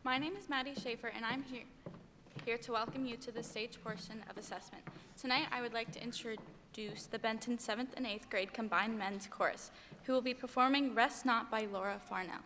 My name is Maddie Schaefer, and I'm here to welcome you to the stage portion of assessment. Tonight, I would like to introduce the Benton 7th and 8th grade combined men's chorus, who will be performing Rest Not by Laura Farnell.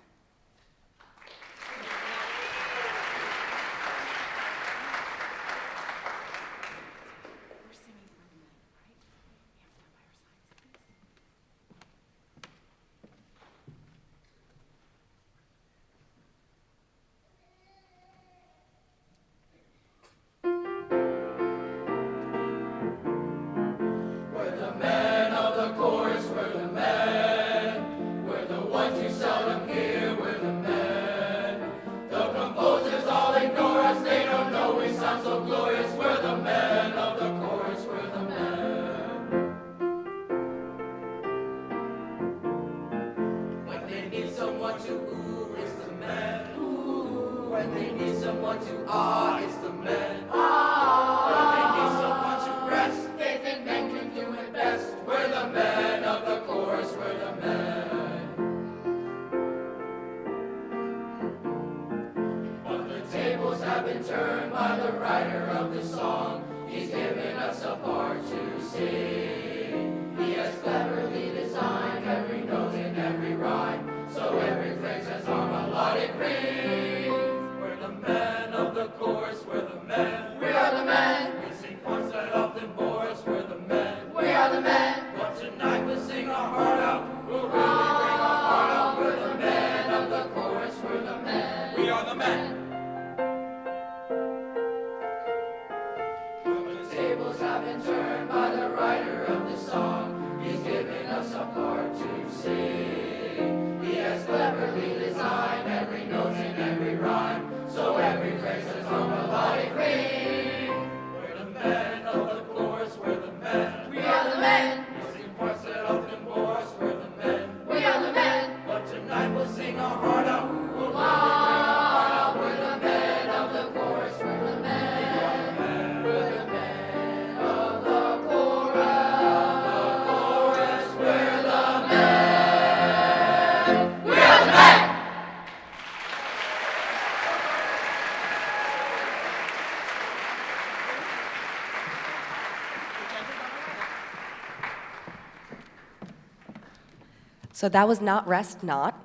So that was not Rest Not.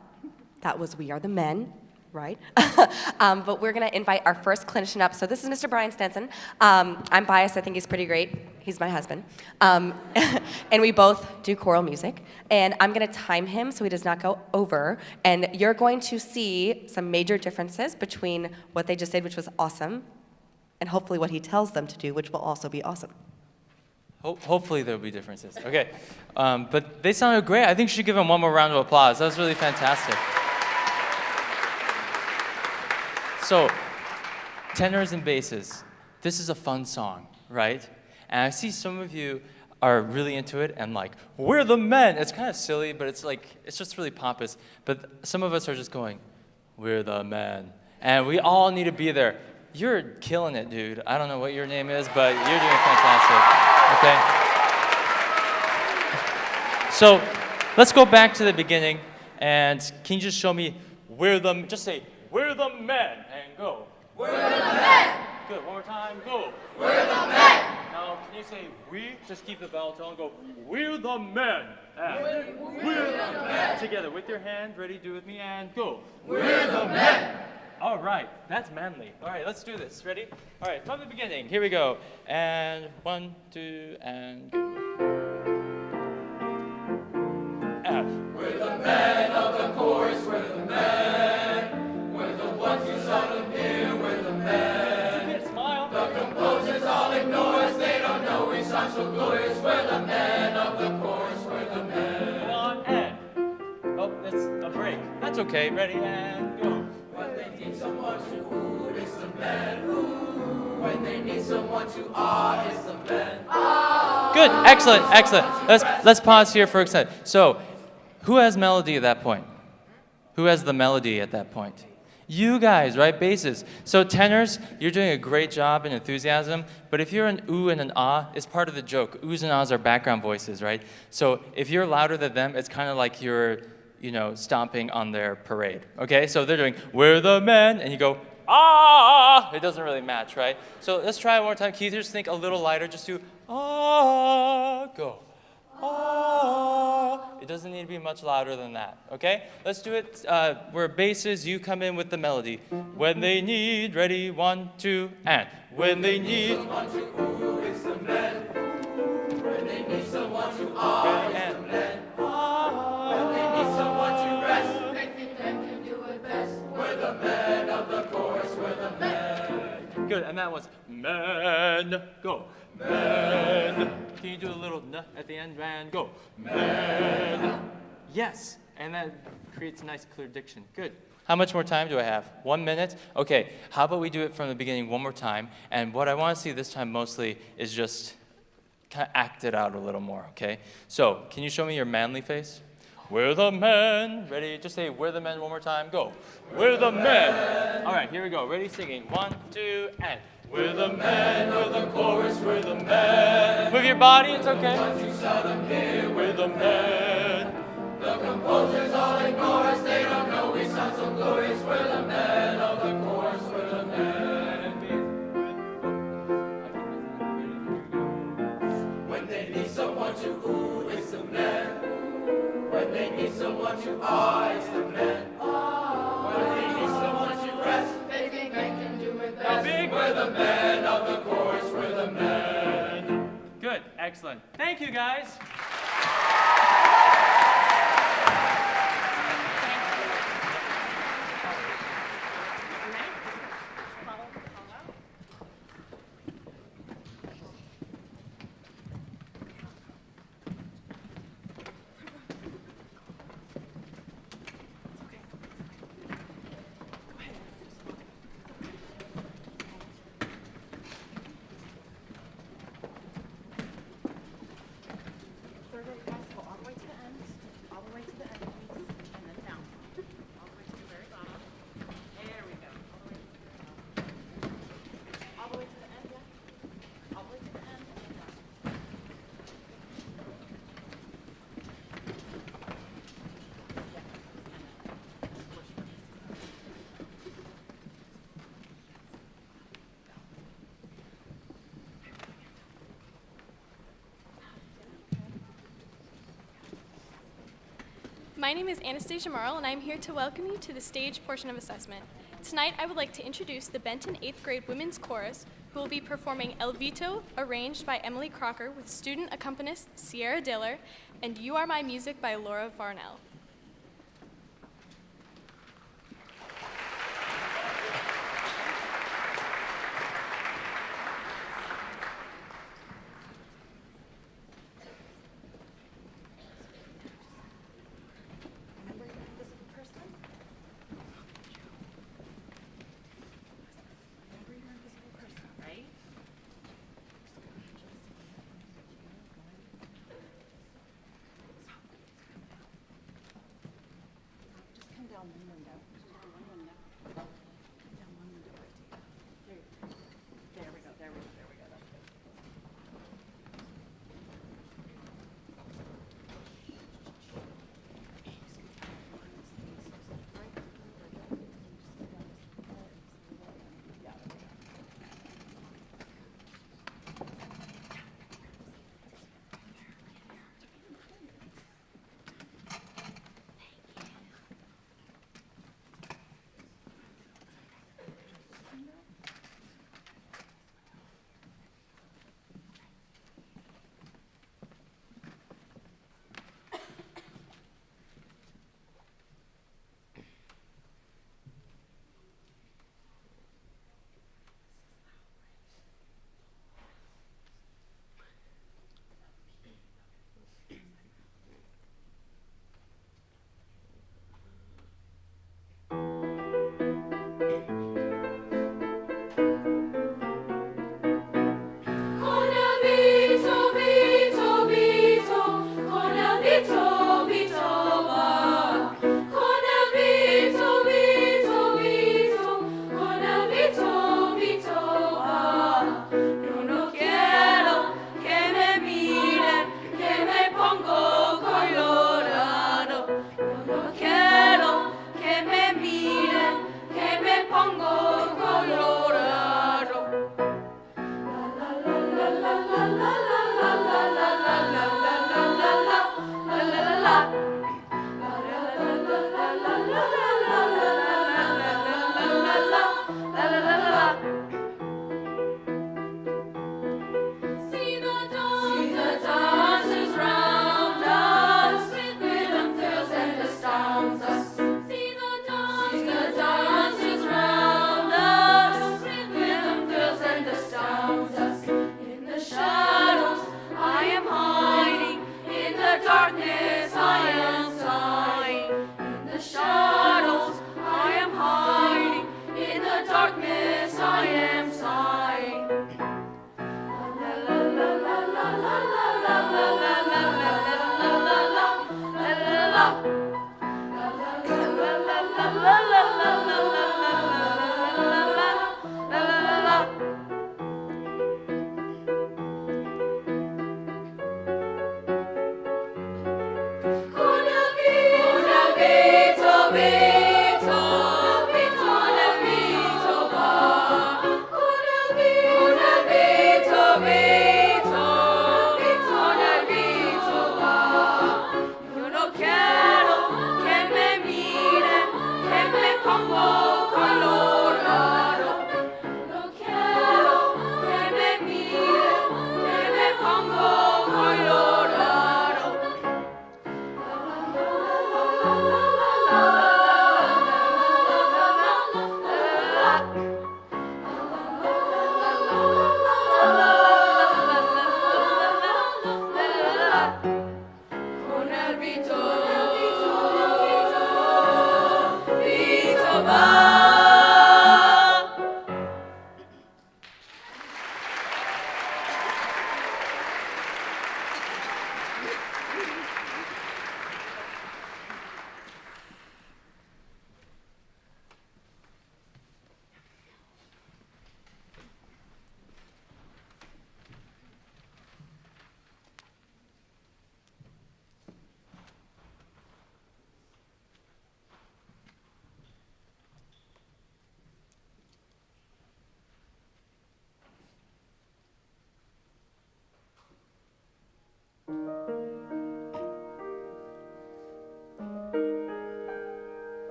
That was We Are the Men, right? But we're going to invite our first clinician up. So this is Mr. Brian Stenson. I'm biased. I think he's pretty great. He's my husband. And we both do choral music. And I'm going to time him so he does not go over. And you're going to see some major differences between what they just did, which was awesome, and hopefully what he tells them to do, which will also be awesome. Hopefully there'll be differences. Okay, but they sounded great. I think you should give them one more round of applause. That was really fantastic. So, tenors and basses. This is a fun song, right? And I see some of you are really into it and like, we're the men. It's kind of silly, but it's just really pompous. But some of us are just going, we're the men. And we all need to be there. You're killing it, dude. I don't know what your name is, but you're doing fantastic. Okay? So let's go back to the beginning, and can you just show me just say, we're the men, and go. We're the men. Good, one more time, go. We're the men. Now, can you say we? Just keep the vowel tone, go, we're the men. And We're the men. Together with your hand, ready, do it with me, and go. We're the men. All right, that's manly. All right, let's do this. Ready? All right, from the beginning. Here we go. And 1, 2, and go. And We're the men of the chorus. We're the men. We're the ones you seldom hear. We're the men. Smile. The composers all ignore us. They don't know we sound so glorious. We're the men of the chorus. We're the men. Come on, and. Oh, that's a break. That's okay. Ready, and go. When they need someone to ooh, it's the men. Ooh. When they need someone to ah, it's the men. Ah. Good, excellent, excellent. Let's pause here for a second. So, who has melody at that point? Who has the melody at that point? You guys, right? Basses. So tenors, you're doing a great job in enthusiasm, but if you're an ooh and an ah, it's part of the joke. Oohs and ahs are background voices, right? So if you're louder than them, it's kind of like you're, stomping on their parade, okay? So they're doing, we're the men, and you go, ah. It doesn't really match, right? So let's try it one more time. Can you just think a little lighter? Just do ah, go. Ah. It doesn't need to be much louder than that, okay? Let's do it where basses, you come in with the melody. When they need, ready, 1, 2, and. When they need someone to ooh, it's the men. When they need someone to ah, it's the men. When they need someone to rest, they think they can do it best. We're the men of the chorus, we're the men. Good, and that was men, go. Men. Can you do a little n at the end, man? Go. Men. Yes, and that creates a nice clear diction. Good. How much more time do I have? 1 minute? Okay, how about we do it from the beginning one more time? And what I want to see this time mostly is just kind of act it out a little more, okay? So, can you show me your manly face? We're the men. Ready? Just say, we're the men one more time. Go. We're the men. All right, here we go. Ready? Singing. 1, 2, and. We're the men of the chorus. We're the men. Move your body. It's okay. Once you saw them here, We're the men. the composers all ignore us. They don't know we sound so glorious. We're the men of the chorus. We're the men. When they need someone to ooh, it's the men. When they need someone to ah, it's the men. When they need someone to rest, they think they can do it best. We're the men of the chorus, we're the men. Good. Excellent. Thank you, guys. My name is Anastasia Marl, and I'm here to welcome you to the stage portion of assessment. Tonight, I would like to introduce the Benton 8th grade women's chorus, who will be performing El Vito, arranged by Emily Crocker, with student accompanist Sierra Diller, and You Are My Music by Laura Varnell.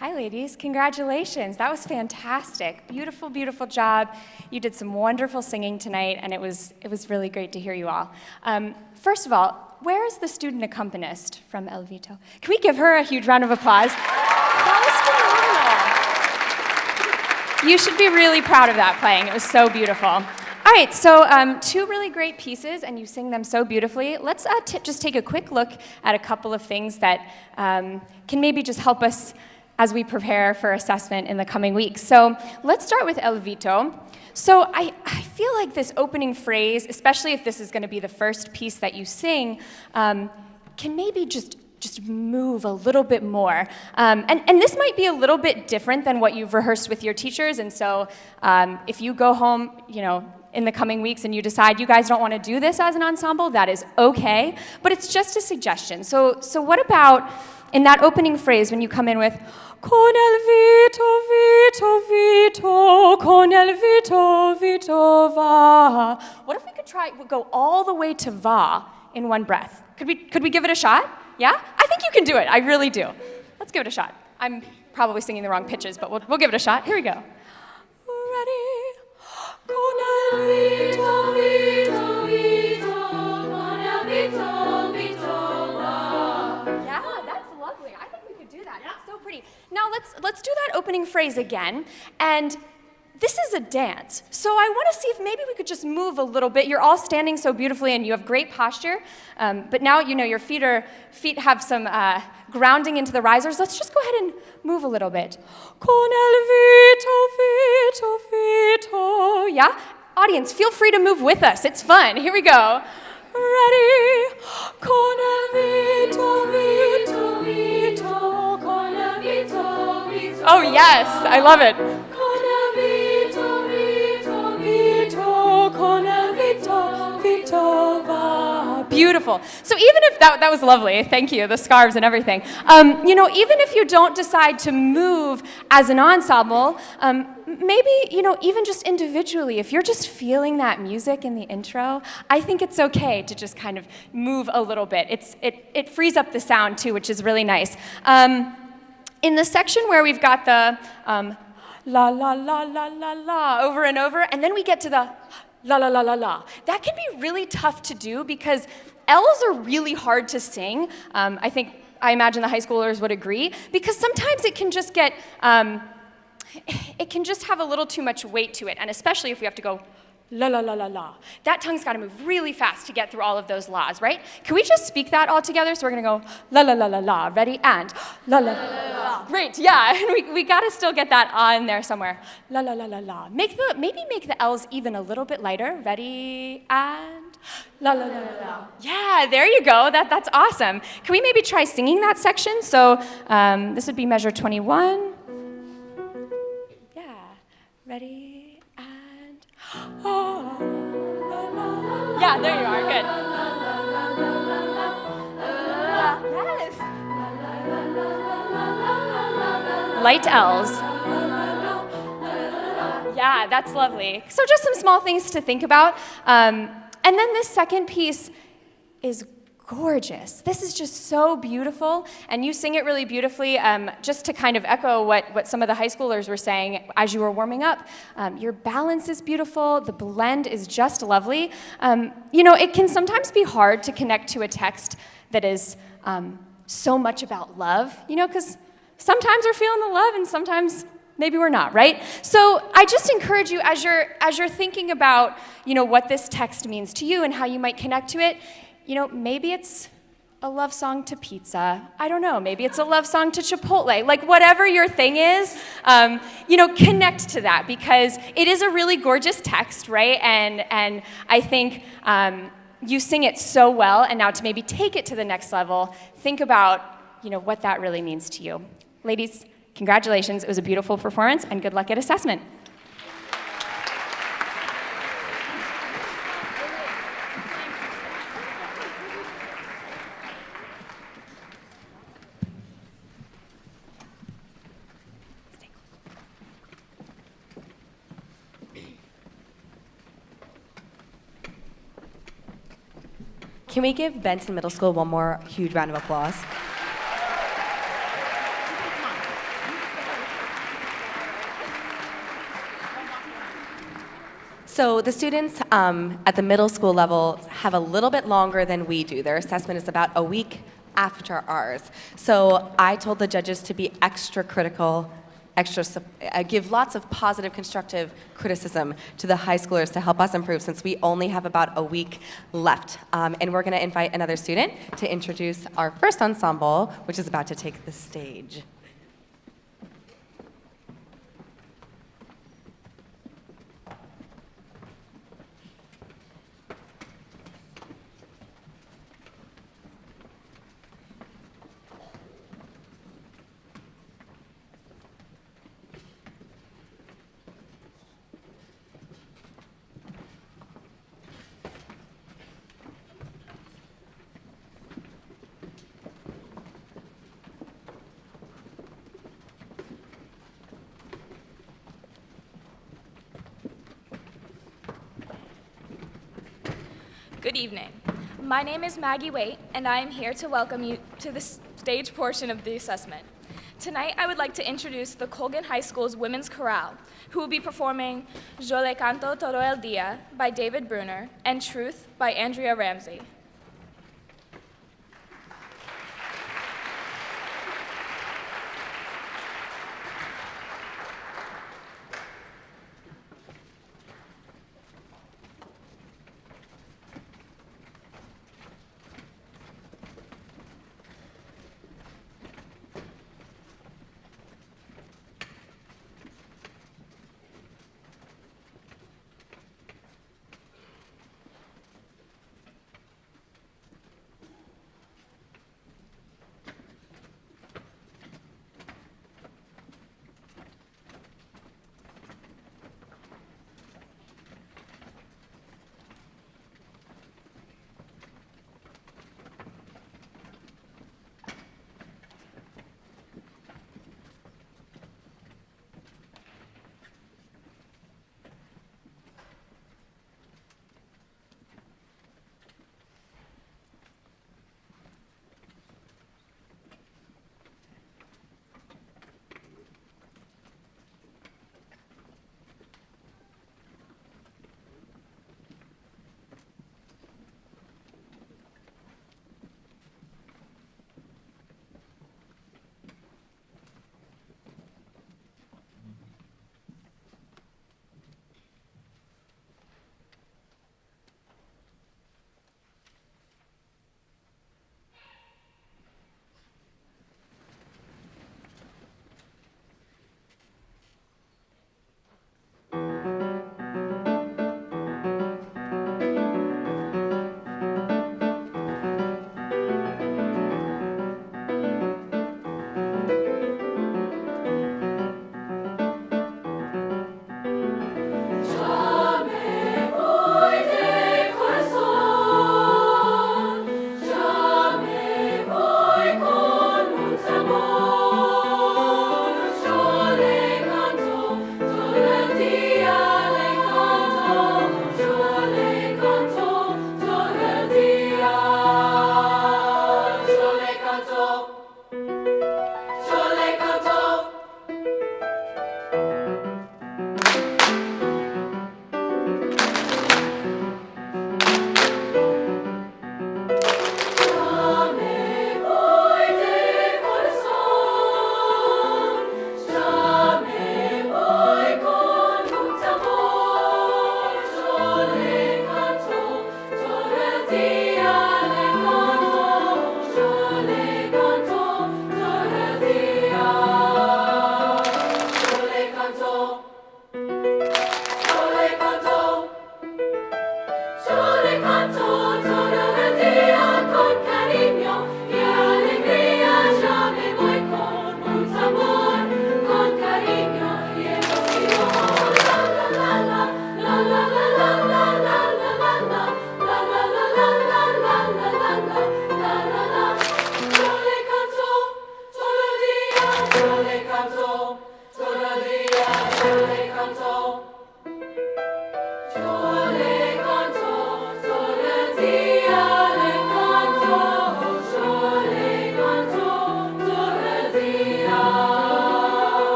Hi, ladies. Congratulations. That was fantastic. Beautiful, beautiful job. You did some wonderful singing tonight, and it was really great to hear you all. First of all, where is the student accompanist from El Vito? Can we give her a huge round of applause? That was phenomenal. You should be really proud of that playing. It was so beautiful. All right, so two really great pieces, and you sing them so beautifully. Let's just take a quick look at a couple of things that can maybe just help us as we prepare for assessment in the coming weeks. So let's start with El Vito. So I feel like this opening phrase, especially if this is going to be the first piece that you sing, can maybe just move a little bit more. And this might be a little bit different than what you've rehearsed with your teachers, and so if you go home, in the coming weeks and you decide you guys don't want to do this as an ensemble, that is okay, but it's just a suggestion. So what about in that opening phrase when you come in with con el vito, vito, vito, con el vito, vito, va. What if we could go all the way to va in one breath? Could we give it a shot? Yeah? I think you can do it. I really do. Let's give it a shot. I'm probably singing the wrong pitches, but we'll give it a shot. Here we go. Ready? Con el vito, vito, vito, con el vito, vito, va. Yeah, that's lovely. I think we could do that. That's so pretty. Now let's do that opening phrase again, and this is a dance, so I want to see if maybe we could just move a little bit. You're all standing so beautifully, and you have great posture, but now your feet have some grounding into the risers. Let's just go ahead and move a little bit. Con el vito, vito, vito. Yeah? Audience, feel free to move with us. It's fun. Here we go. Ready? Con el vito, vito, vito, con el vito, vito. Oh, yes. I love it. Con el vito, vito, vito, con el vito, vito, va. Beautiful. So even if that was lovely, thank you, the scarves and everything. Even if you don't decide to move as an ensemble, maybe, even just individually, if you're just feeling that music in the intro, I think it's okay to just kind of move a little bit. It frees up the sound too, which is really nice. In the section where we've got the la la la la la la over and over, and then we get to the la la la la la. That can be really tough to do because L's are really hard to sing. I imagine the high schoolers would agree, because sometimes it can just get, it can just have a little too much weight to it, and especially if we have to go la la la la la. That tongue's got to move really fast to get through all of those la's, right? Can we just speak that all together? So we're going to go la la la la la. Ready? And la la la la la. Great, yeah. And we got to still get that on there somewhere. La la la la la. Maybe make the L's even a little bit lighter. Ready? And la la la la la. Yeah, there you go. That's awesome. Can we maybe try singing that section? So this would be measure 21. Yeah. Ready? Oh, la, la, la, yeah, there you are. Good. Yes. Light L's. Yeah, that's lovely. So just some small things to think about. And then this second piece is gorgeous. This is just so beautiful, and you sing it really beautifully. Just to kind of echo what some of the high schoolers were saying as you were warming up, your balance is beautiful, the blend is just lovely. It can sometimes be hard to connect to a text that is so much about love, because sometimes we're feeling the love and sometimes maybe we're not, right? So I just encourage you, as you're thinking about, what this text means to you and how you might connect to it, maybe it's a love song to pizza. I don't know. Maybe it's a love song to Chipotle. Like, whatever your thing is, connect to that, because it is a really gorgeous text, right? And I think you sing it so well, and now to maybe take it to the next level, think about, what that really means to you. Ladies, congratulations. It was a beautiful performance, and good luck at assessment. Can we give Benton Middle School one more huge round of applause? So the students at the middle school level have a little bit longer than we do. Their assessment is about a week after ours. So I told the judges to be extra critical, give lots of positive, constructive criticism to the high schoolers to help us improve since we only have about a week left. And we're going to invite another student to introduce our first ensemble, which is about to take the stage. Good evening. My name is Maggie Waite, and I am here to welcome you to the stage portion of the assessment. Tonight, I would like to introduce the Colgan High School's Women's Chorale, who will be performing Yo le canto todo el día by David Bruner and Truth by Andrea Ramsey.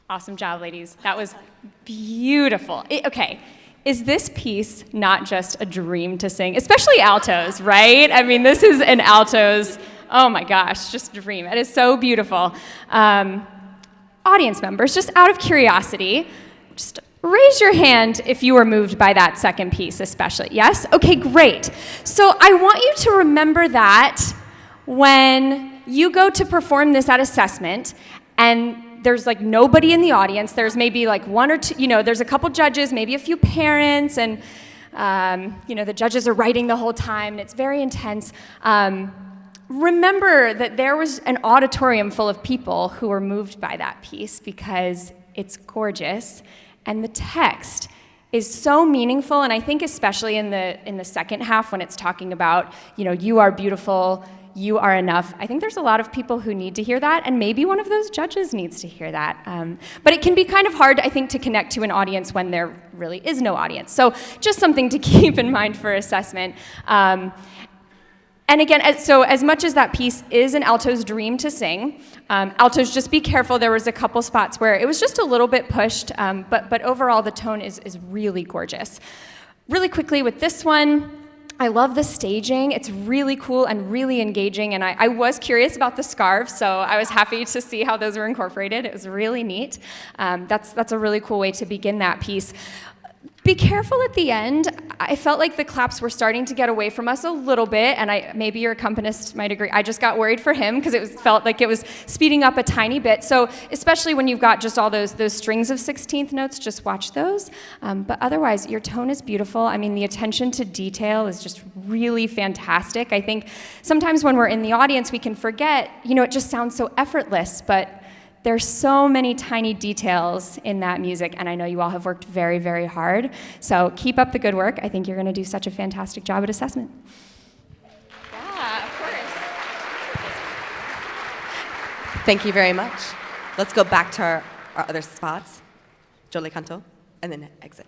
Awesome job, ladies. That was beautiful. Okay, is this piece not just a dream to sing? Especially altos, right? I mean, this is an altos, oh my gosh, just a dream. It is so beautiful. Audience members, just out of curiosity, just raise your hand if you were moved by that second piece especially. Yes? Okay, great. So I want you to remember that when you go to perform this at assessment and there's like nobody in the audience, there's maybe like one or two, there's a couple judges, maybe a few parents, and the judges are writing the whole time and it's very intense. Remember that there was an auditorium full of people who were moved by that piece because it's gorgeous and the text is so meaningful, and I think especially in the second half when it's talking about, you are beautiful, you are enough. I think there's a lot of people who need to hear that, and maybe one of those judges needs to hear that. But it can be kind of hard, I think, to connect to an audience when there really is no audience. So just something to keep in mind for assessment. And again, so as much as that piece is an alto's dream to sing, altos, just be careful. There was a couple spots where it was just a little bit pushed, but overall the tone is really gorgeous. Really quickly with this one, I love the staging. It's really cool and really engaging, and I was curious about the scarves, so I was happy to see how those were incorporated. It was really neat. That's a really cool way to begin that piece. Be careful at the end. I felt like the claps were starting to get away from us a little bit, and maybe your accompanist might agree. I just got worried for him because felt like it was speeding up a tiny bit. So especially when you've got just all those strings of 16th notes, just watch those. But otherwise, your tone is beautiful. I mean, the attention to detail is just really fantastic. I think sometimes when we're in the audience, we can forget, it just sounds so effortless, but there's so many tiny details in that music, and I know you all have worked very, very hard. So keep up the good work. I think you're going to do such a fantastic job at assessment. Yeah, of course. Thank you very much. Let's go back to our other spots. Jolie Canto, and then exit.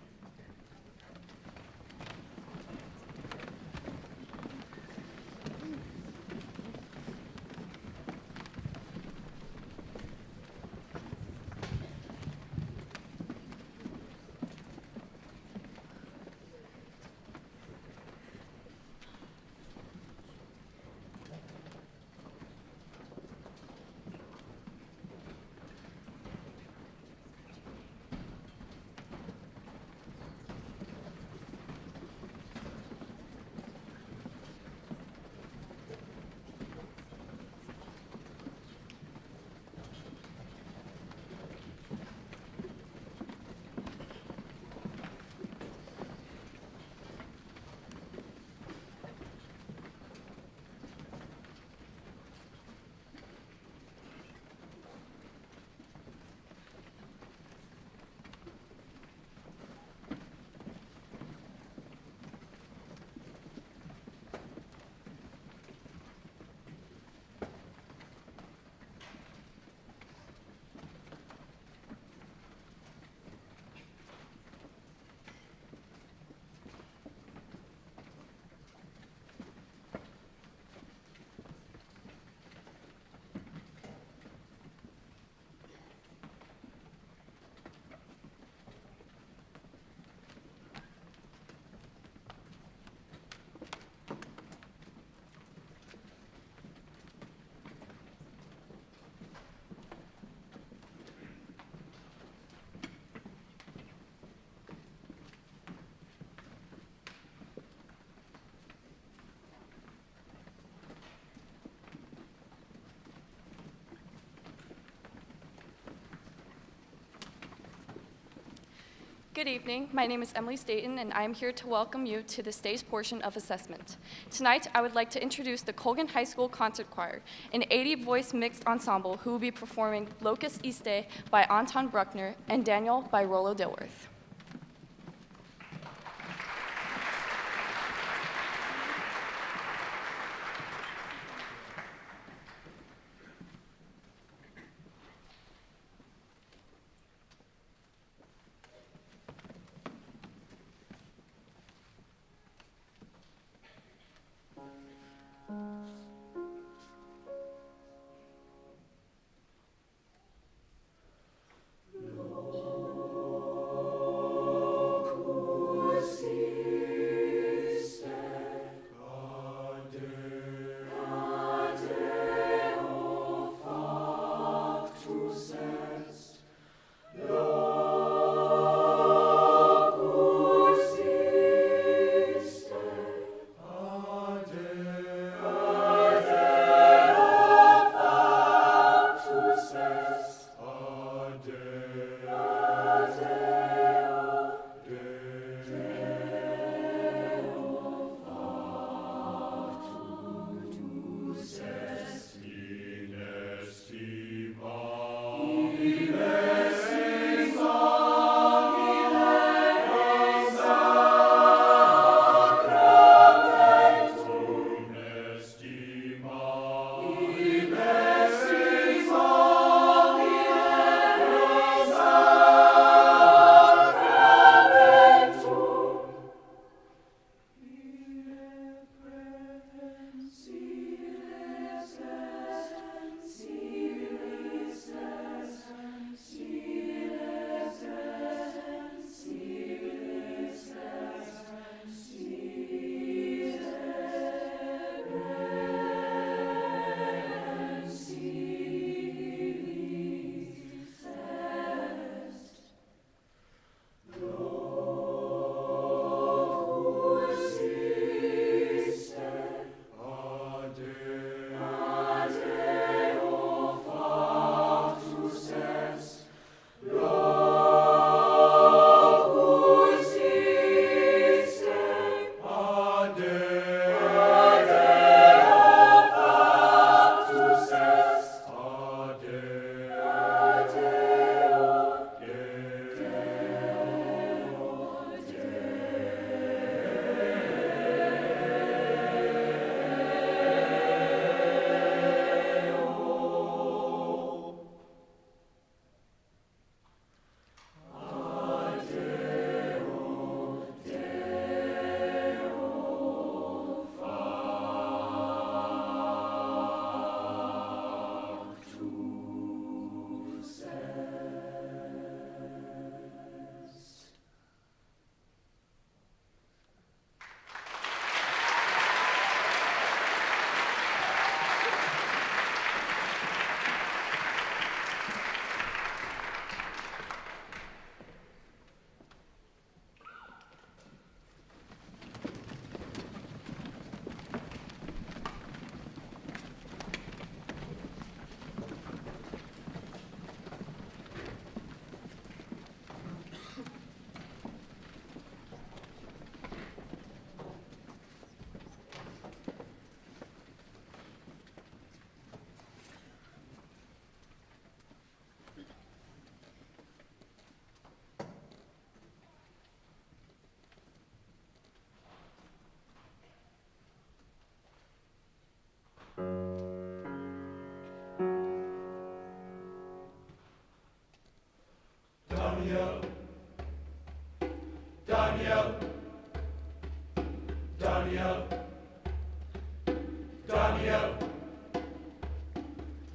Good evening. My name is Emily Staten, and I am here to welcome you to the stage portion of assessment. Tonight, I would like to introduce the Colgan High School Concert Choir, an 80-voice mixed ensemble who will be performing Locus Iste by Anton Bruckner and Daniel by Rollo Dilworth.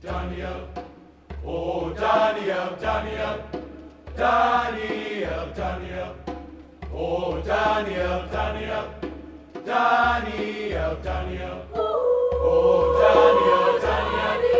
Daniel, oh Daniel, Daniel, Daniel, Daniel, oh Daniel, Daniel, Daniel, Daniel, oh Daniel, Daniel,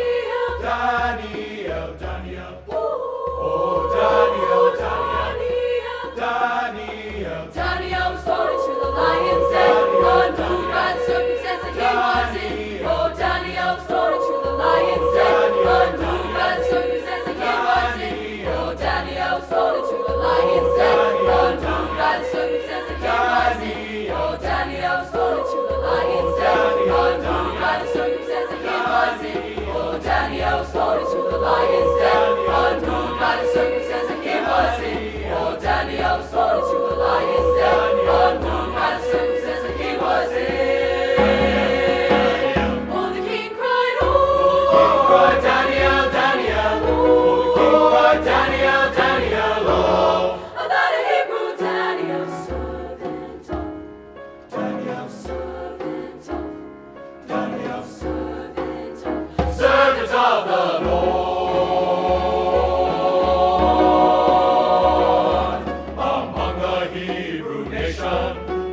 Daniel, Daniel, oh Daniel, Daniel, Daniel, Daniel was thrown into the lion's den, unmoved by the circumstance that he was in. Oh, Daniel was thrown into the lion's den, unmoved by the circumstance that he was in. Oh, Daniel was thrown into the lion's den, unmoved by the circumstance that he was in. Oh, Daniel was thrown into the lion's den, unmoved by the circumstance that he was in. Oh, Daniel was thrown into the lion's den, unmoved by the circumstance that he was in. Oh, Daniel was thrown into the lion's den, unmoved by the circumstance that he was in. Oh, the king cried, oh, Daniel, Daniel, oh, the king cried, Daniel, Daniel, oh, about a Hebrew Daniel, servant of, Daniel, servant of, Daniel, servant of, servant of the Lord. Among the Hebrew nation,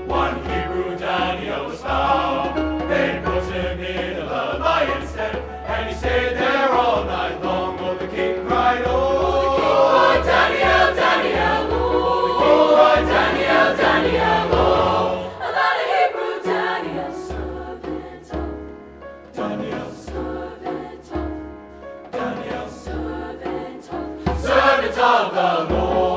one Hebrew Daniel was found. They put him in the lion's den, and he stayed there all night long. Oh, the king cried, oh, Daniel, Daniel, oh, the king cried, Daniel, Daniel, oh, about a Hebrew Daniel, servant of, Daniel, servant of, Daniel, servant of, servant of the Lord.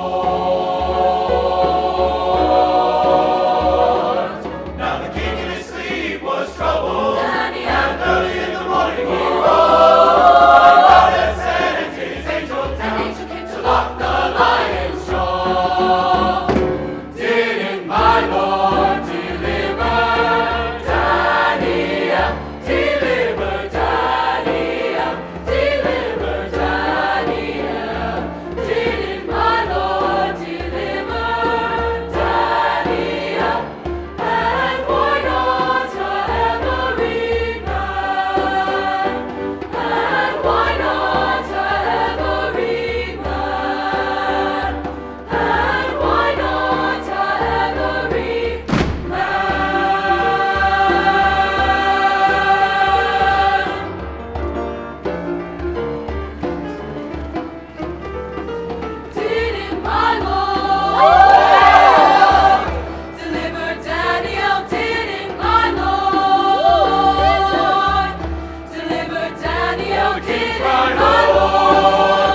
Now the king in his sleep was troubled, Daniel, and early in the morning he rose, cried out and said to his angel, and my Lord. Deliver Daniel, didn't my Lord. Deliver Daniel, didn't my Lord.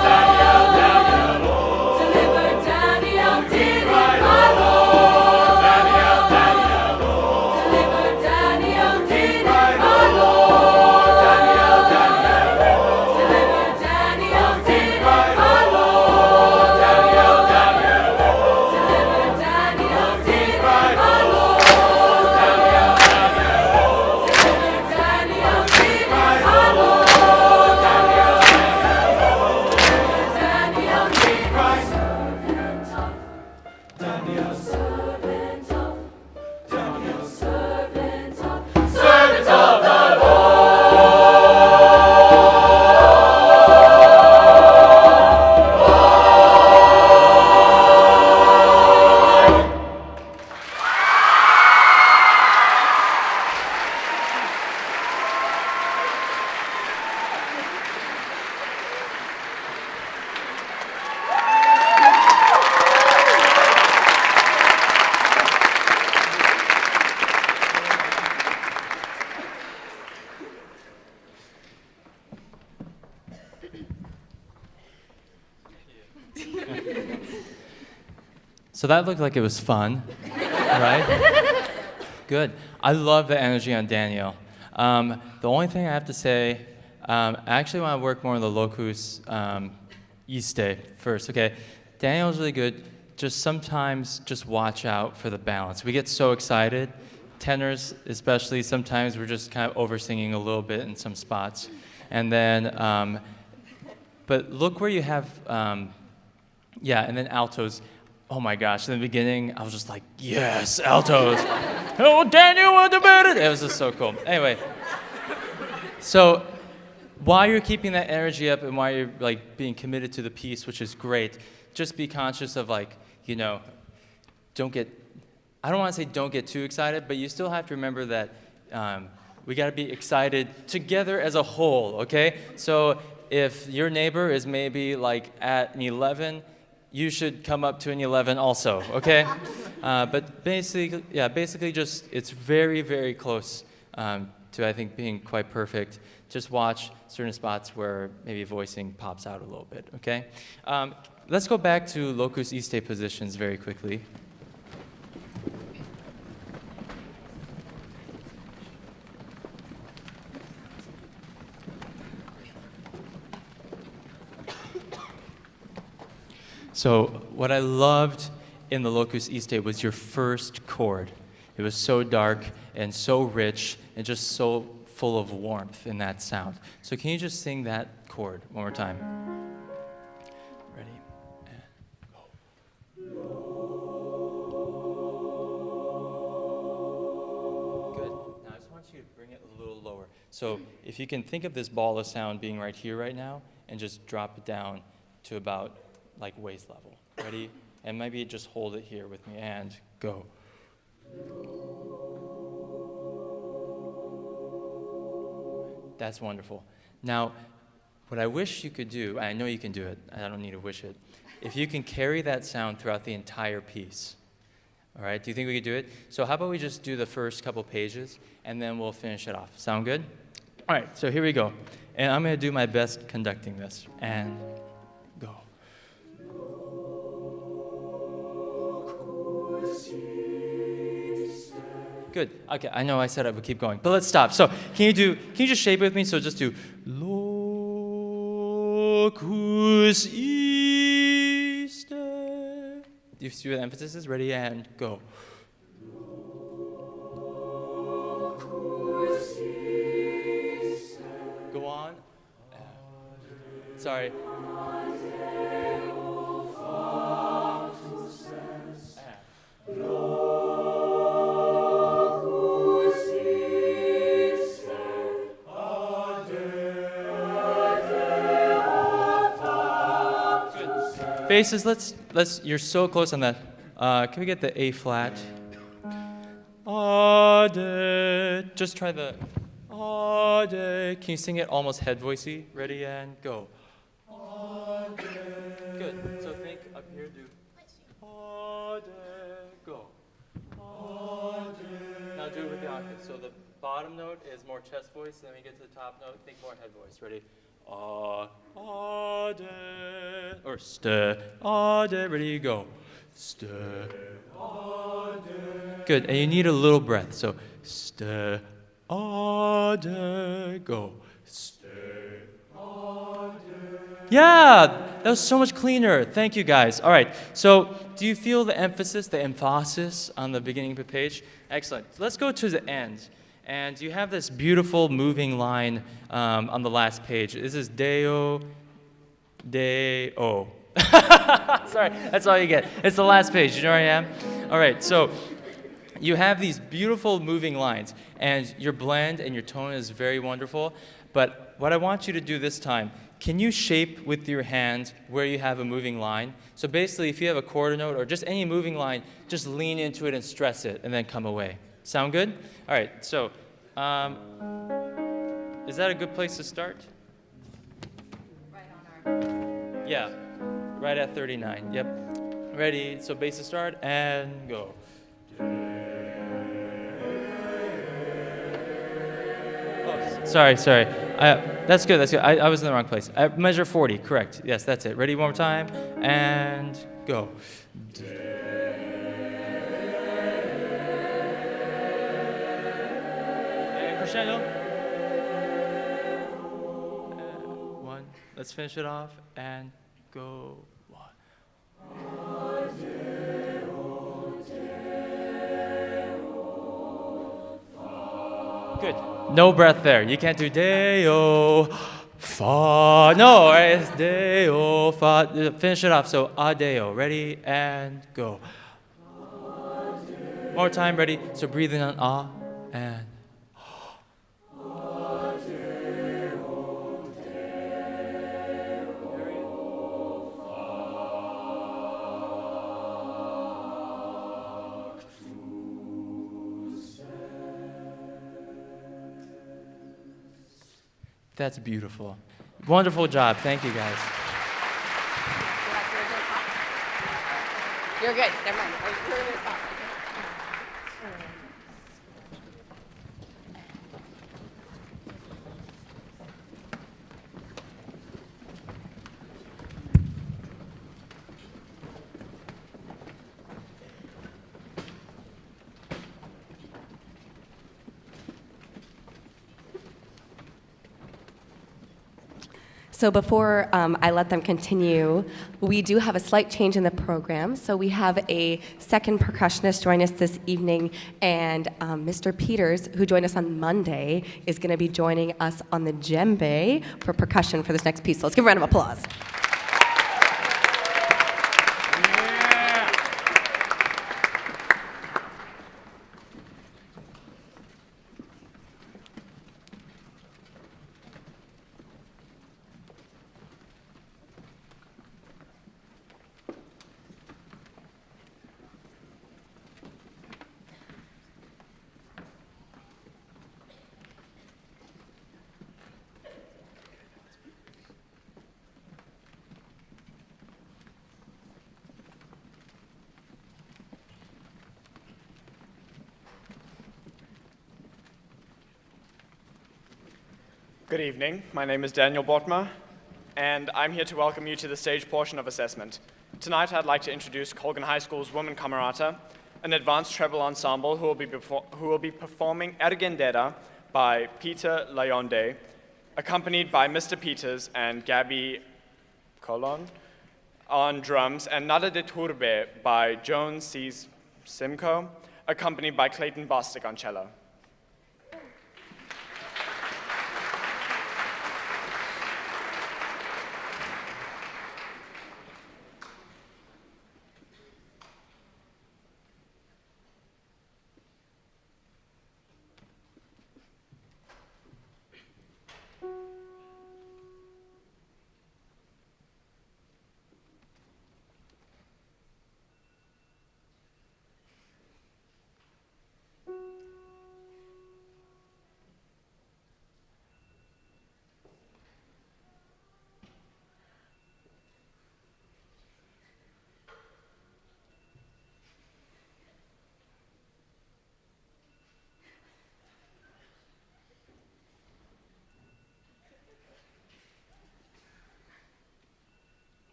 Deliver Daniel, didn't my Lord. Deliver Daniel, didn't my Lord. Deliver Daniel, didn't my Lord. Deliver Daniel, didn't my Lord. Deliver Daniel, didn't my Lord. Daniel, didn't my servant of Daniel, servant of Daniel, servant of the So that looked like it was fun, right? Good. I love the energy on Daniel. The only thing I have to say, I actually want to work more on the locus iste first. Okay, Daniel's really good. Just sometimes, just watch out for the balance. We get so excited, tenors especially. Sometimes we're just kind of over-singing a little bit in some spots, and then, but look where you have, yeah, and then altos. Oh my gosh, in the beginning, I was just like, yes, altos. Oh, Daniel, what about it? It was just so cool. Anyway, so while you're keeping that energy up and while you're like being committed to the piece, which is great, just be conscious of like, you know, don't get, I don't want to say don't get too excited, but you still have to remember that we got to be excited together as a whole, okay? So if your neighbor is maybe like at an 11, you should come up to an 11 also, okay? But basically, yeah, basically just, it's very, very close to, I think, being quite perfect. Just watch certain spots where maybe voicing pops out a little bit, okay? Let's go back to locus iste positions very quickly. So what I loved in the locus iste was your first chord. It was so dark and so rich and just so full of warmth in that sound. So can you just sing that chord one more time? Ready? And go. Good. Now I just want you to bring it a little lower. So if you can think of this ball of sound being right here right now and just drop it down to about like waist level. Ready? And maybe just hold it here with me and go. That's wonderful. Now, what I wish you could do, I know you can do it, I don't need to wish it, if you can carry that sound throughout the entire piece. All right, do you think we could do it? So how about we just do the first couple pages and then we'll finish it off. Sound good? All right, so here we go. And I'm gonna do my best conducting this. And go. Good. Okay, I know I said I would keep going, but let's stop. So can you just shape it with me? So just do locus iste. Do you see where the emphasis is? Ready and go. Go on. Sorry. Basses, let's, you're so close on that. Can we get the A flat? Ade. Just try the Ade. Can you sing it almost head voicey? Ready and go. Ade. Good. So think Up here, do. Ade, go. Ade. Now do it with the octave. So the bottom note is more chest voice, and then we get to the top note, think more head voice. Ready? Ade. Or st. Ade. Ready? Go. St. Ade. Good. And you need a little breath. So st. Ade. Go. St. Yeah, that was so much cleaner. Thank you, guys. All right, so do you feel the emphasis on the beginning of the page? Excellent. Let's go to the end. And you have this beautiful moving line on the last page. This is Deo, Deo. Sorry, that's all you get. It's the last page. You know where I am? All right, so you have these beautiful moving lines, and your blend and your tone is very wonderful. But what I want you to do this time, can you shape with your hand where you have a moving line? So basically, if you have a quarter note or just any moving line, just lean into it and stress it, and then come away. Sound good? All right, so is that a good place to start? Right on our... Yeah, right at 39. Yep. Ready? So bass to start, and go. Oh, sorry. That's good. I was in the wrong place. Measure 40, correct. Yes, that's it. Ready? One more time, and go. And crescendo. One. Let's finish it off, and go. One. Good. No breath there. You can't do Deo, Fa. No, right? It's Deo, Fa. Finish it off. So Adeo. Ready? And go. One more time. Ready? So breathing on Ah and. That's beautiful. Wonderful job. Thank you, guys. You're good. Never mind. You're gonna stop. So before I let them continue, we do have a slight change in the program. So we have a second percussionist join us this evening, and Mr. Peters, who joined us on Monday, is going to be joining us on the djembe for percussion for this next piece. So let's give a round of applause. Good evening. My name is Daniel Botma, and I'm here to welcome you to the stage portion of assessment. Tonight, I'd like to introduce Colgan High School's Women Camerata, an advanced treble ensemble who will be performing Ergendera by Peter Layonde, accompanied by Mr. Peters and Gabby Colon on drums, and Nada de Turbe by Joan C. Simcoe, accompanied by Clayton Bostic on cello.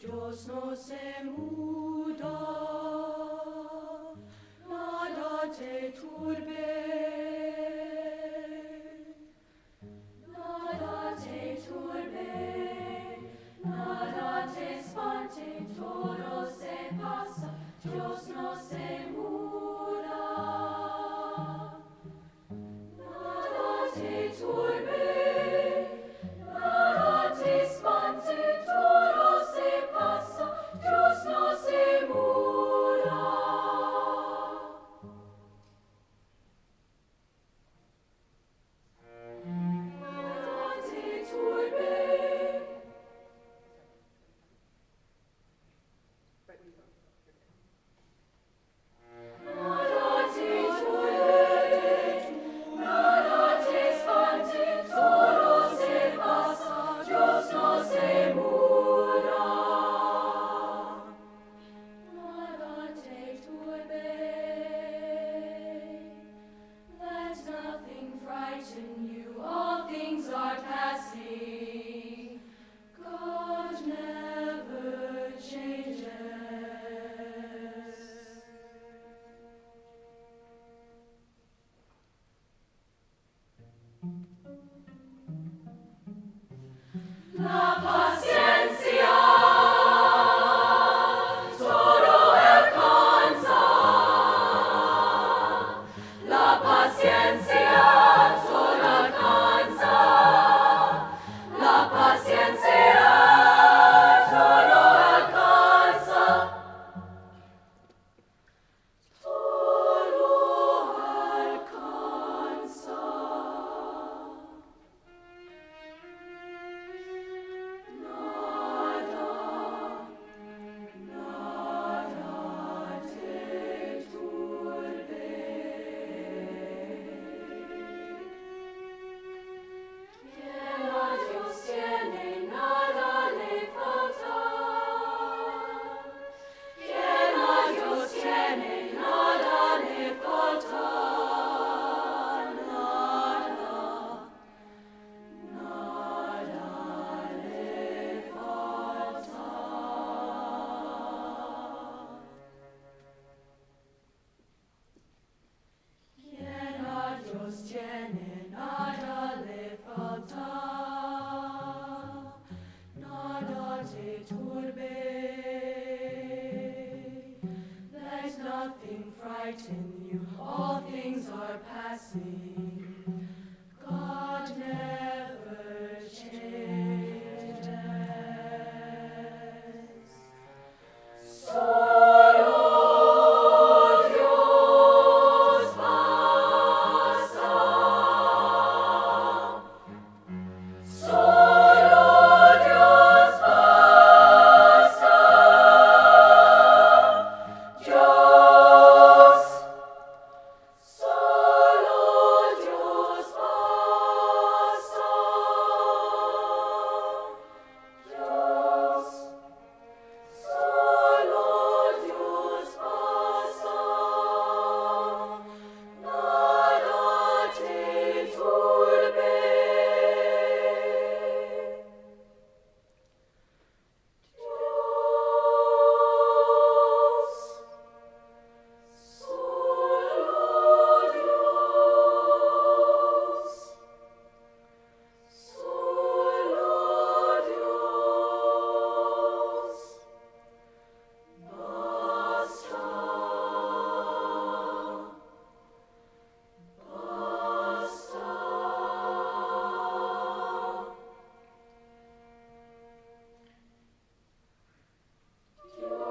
Dios no se muda, nada te turbe, nada te turbe, nada te espante, todo se pasa, Dios no se muda. delight in you. All things are passing. God never changes. Solo Dios pasa. Solo Dios pasa. Dios. Solo Dios pasa. Dios. Solo Dios pasa. Nada te turbe. Dios. Solo Dios. Solo Dios. Basta. Basta. Dios.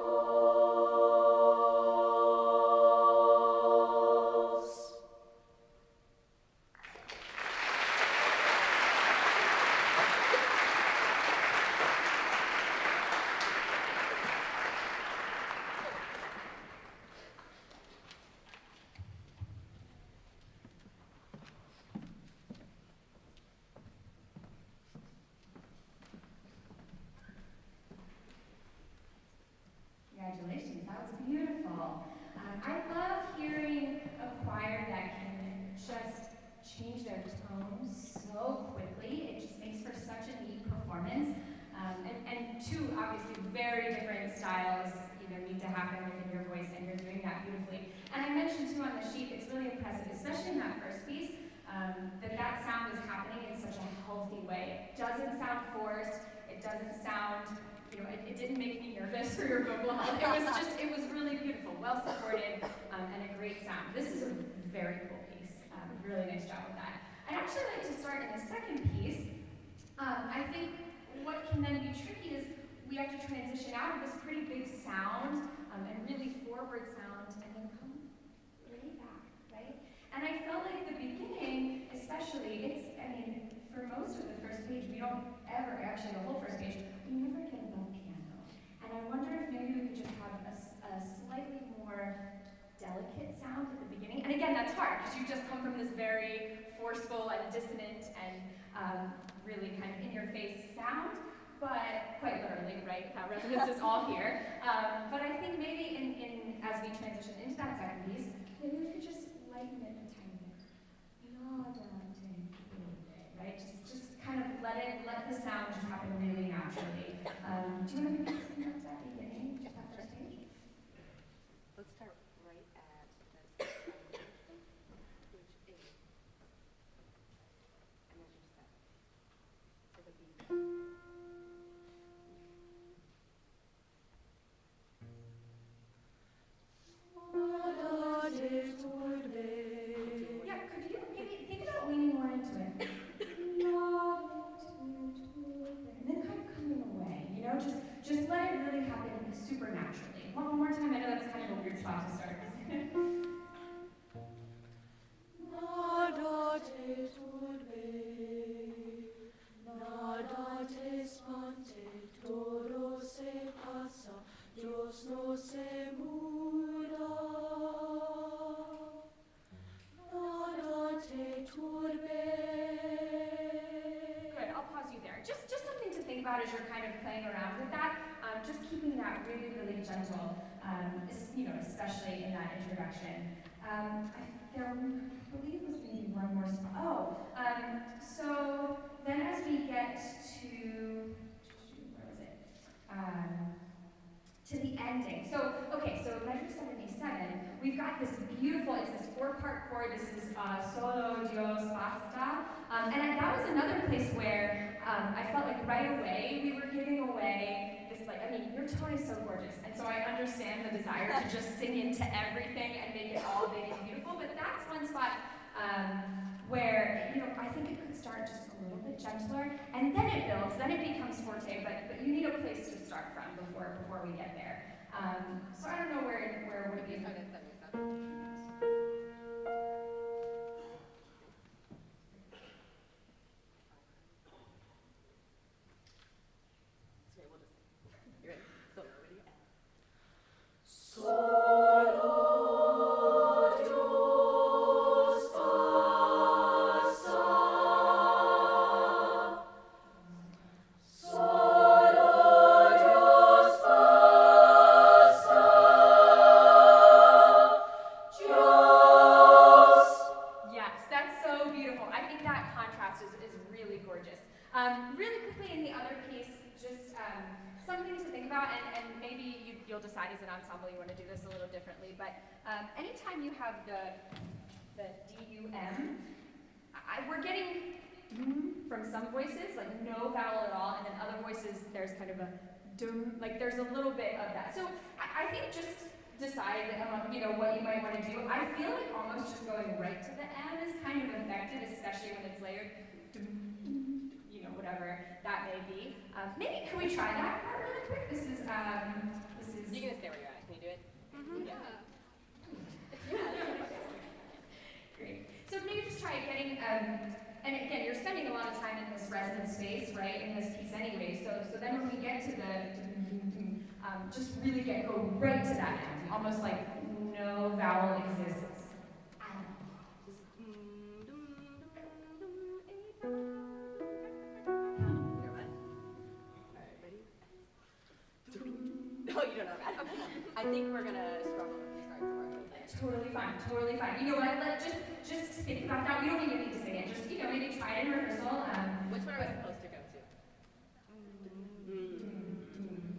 Congratulations, that was beautiful. I love hearing a choir that can just change their tone so quickly. It just makes for such a neat performance. And two, obviously, very different styles either need to happen within your voice, and you're doing that beautifully. And I mentioned too on the sheet, it's really impressive, especially in that first piece, that sound is happening in such a healthy way. It doesn't sound forced, it doesn't sound, it didn't make me nervous for your vocal health. It was really beautiful, well supported, and a great sound. This is a very cool piece. Really nice job with that. I'd actually like to start in the second piece. I think what can then be tricky is we have to transition out of this pretty big sound and really forward sound and then come way back, right? And I felt like the beginning, especially, for most of the first page, we don't ever, actually the whole first page, we never get above piano. And I wonder if maybe we could just have a slightly more delicate sound at the beginning. And again, that's hard, because you just come from this very forceful and dissonant and really kind of in-your-face sound, but quite literally, right? That resonance is all here. But I think maybe as we transition into that second piece, maybe we could just lighten it a tiny bit. Right? Just kind of let the sound just happen really naturally. Do you want to maybe sing up that beginning, just that first page? Let's start right at the page 8. And measure 7. So the beat. Yeah, could you maybe think about leaning more into it? And then kind of coming away, just let it really happen supernaturally. One more time, I know that's kind of a weird spot to start. Nada te turbe, nada te espante, todo se pasa, Dios no se muda. Nada te turbe. Good, I'll pause you there. Just something to think about as you're kind of playing around with that. Just keeping that really, really gentle, especially in that introduction. I believe was maybe one more spot. So then as we get to, where was it? To the ending. So measure 77, we've got this beautiful, it's this 4-part chord. This is Solo Dios Basta. And that was another place where I felt like right away we were giving away this like, I mean, your tone is so gorgeous, and so I understand the desire to just sing into everything and make it all big and beautiful, but that's one spot where, you know, I think it could start just a little bit gentler, and then it builds, then it becomes forte, but you need a place to start from before we get there. So I don't know where would be. Really quickly, in the other piece, just something to think about, and maybe you'll decide as an ensemble you want to do this a little differently, but anytime you have the D-U-M, we're getting from some voices, like no vowel at all, and then other voices, there's kind of a dum, like there's a little bit of that. So I think just decide you know, what you might want to do. I feel like almost just going right to the M is kind of effective, especially when it's layered. You know, whatever that may be. Maybe can we try that part really quick? This is. You're gonna stay where you're at. Can you do it? Mm-hmm. Yeah. Great. So maybe just try getting. And again, you're spending a lot of time in this resonant space, right? In this piece anyway. So then when we get to the, just really go right to that end, almost like no vowel exists. No, you don't know that. Okay. I think we're gonna struggle if we start somewhere. Totally fine. You know what? Just think about that. We don't even need to sing it. Just maybe try it in rehearsal. Which one are we supposed to go to?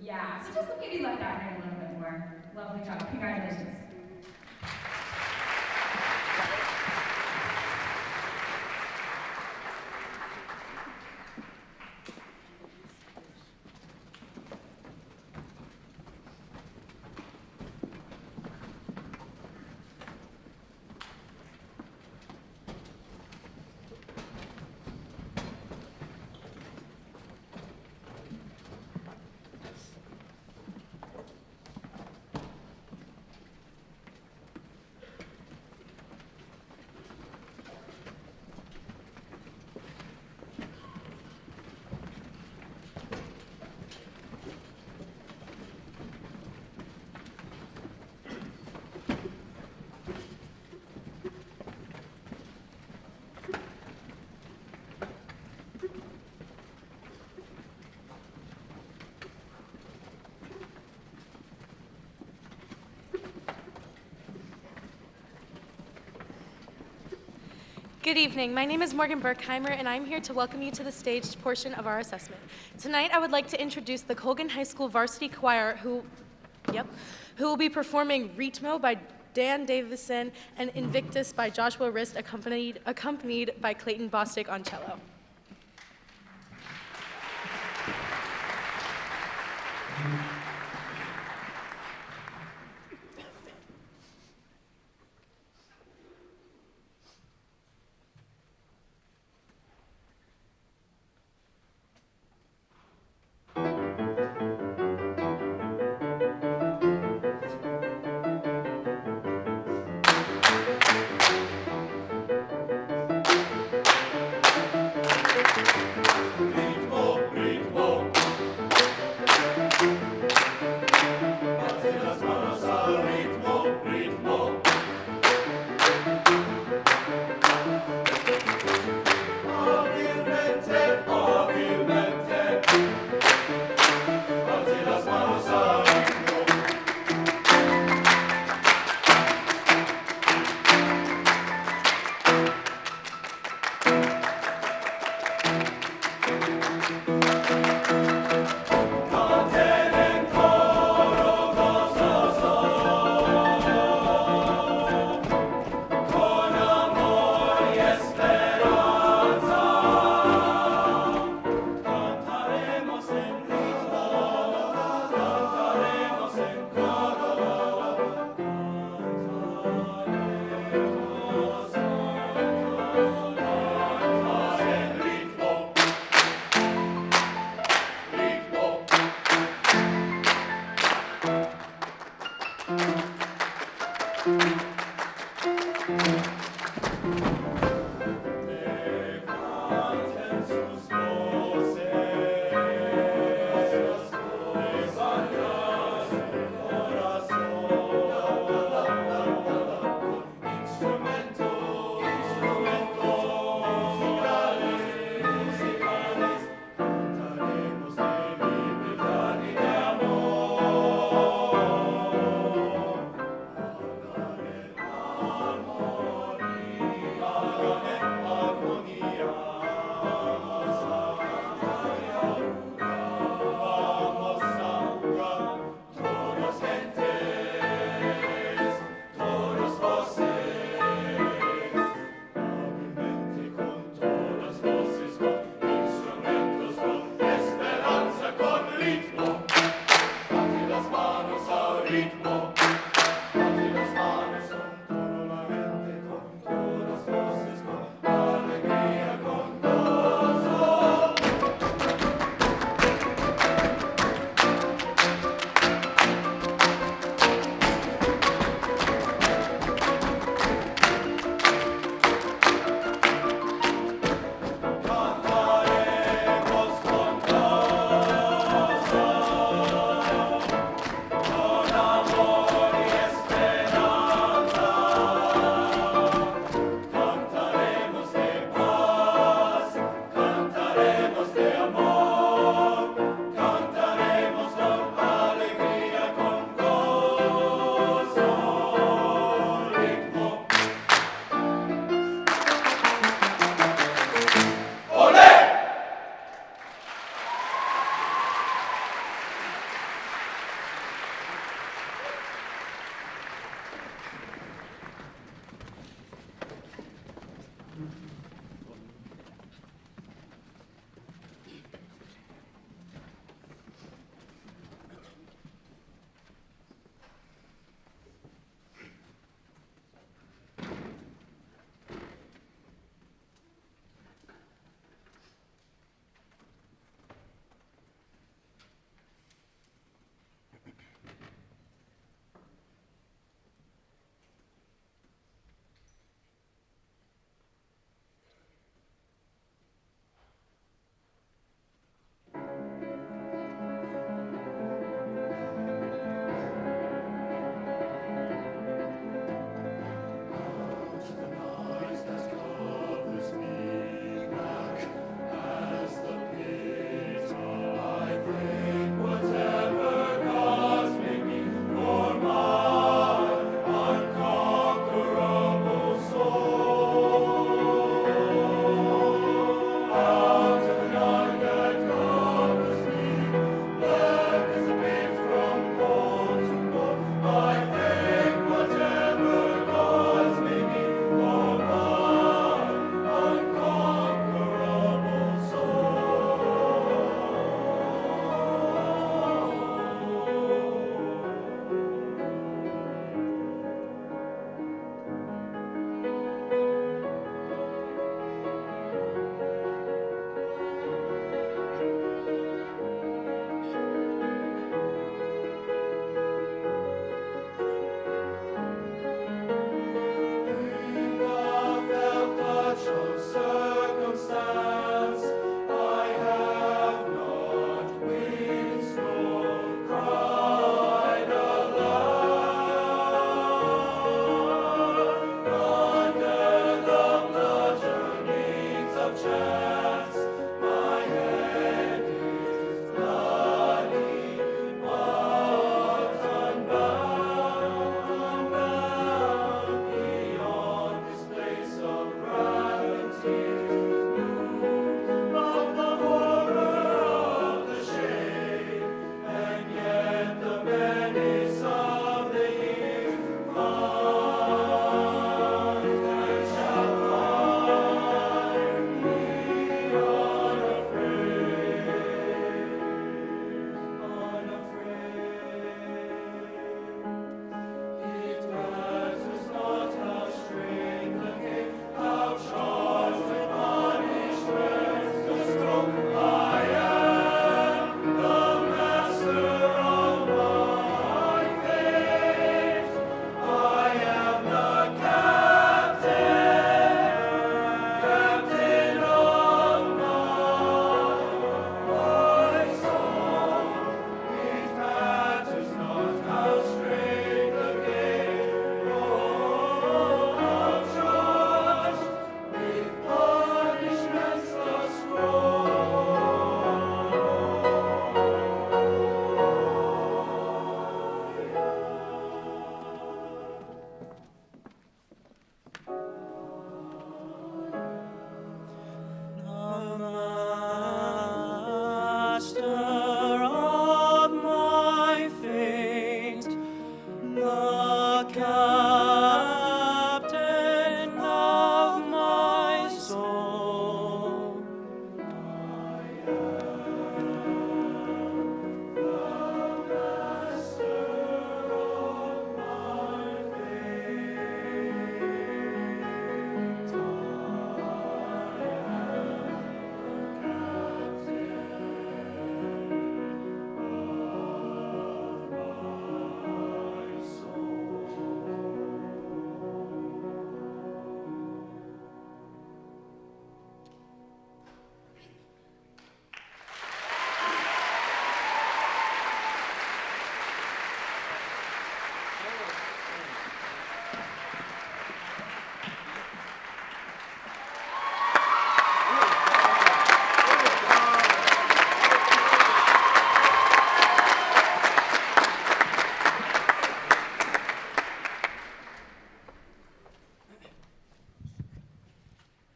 Yeah. So just maybe let that in a little bit more. Lovely job. Congratulations. Good evening. My name is Morgan Berkheimer, and I'm here to welcome you to the staged portion of our assessment. Tonight, I would like to introduce the Colgan High School Varsity Choir, who will be performing Ritmo by Dan Davison and Invictus by Joshua Rist, accompanied by Clayton Bostic on cello. Batti las manos al ritmo, batti las manos con todo la mente con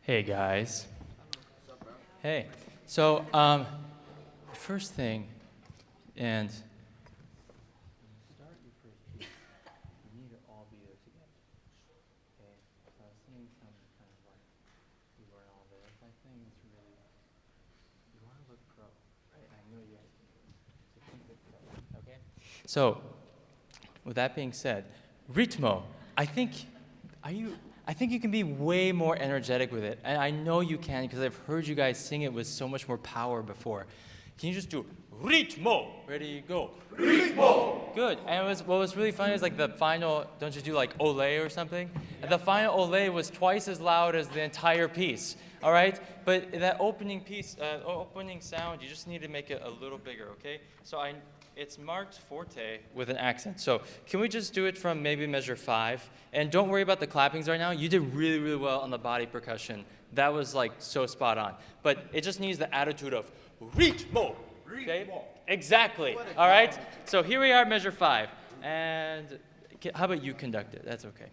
Hey guys. Hey. So, first thing, and start your first piece. You need to all be there together. Okay. So I was thinking some kind of like you weren't all there. I think it's really you want to look pro, right? I know you guys can do it. So think look pro. Okay. So, with that being said, ritmo. I think you can be way more energetic with it. And I know you can because I've heard you guys sing it with so much more power before. Can you just do ritmo? Ready, go. Ritmo! Good. And what was really funny is like the final, don't you do like ole or something? And the final ole was twice as loud as the entire piece. All right? But that opening piece, opening sound, you just need to make it a little bigger, okay? So it's marked forte with an accent. So can we just do it from maybe measure 5? And don't worry about the clappings right now. You did really, really well on the body percussion. That was like so spot on. But it just needs the attitude of ritmo. Okay? Exactly. All right? So here we are, measure 5. And how about you conduct it? That's okay.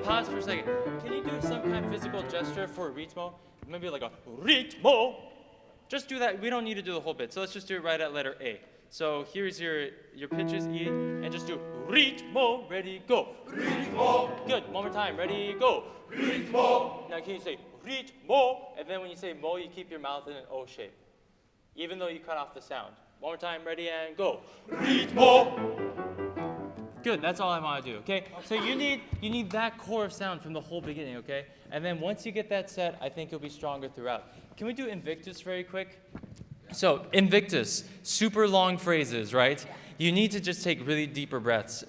Pause for a second. Can you do some kind of physical gesture for ritmo? Maybe like a ritmo. Just do that. We don't need to do the whole bit. So let's just do it right at letter A. So here's your pitches, E, and just do ritmo. Ready, go. Ritmo. Good. One more time. Ready, go. Ritmo. Now can you say ritmo? And then when you say mo, you keep your mouth in an O shape, even though you cut off the sound. One more time. Ready, and go. Ritmo. Good, that's all I want to do, okay? So you need that core of sound from the whole beginning, okay? And then once you get that set, I think you'll be stronger throughout. Can we do Invictus very quick? So Invictus, super long phrases, right? You need to just take really deeper breaths.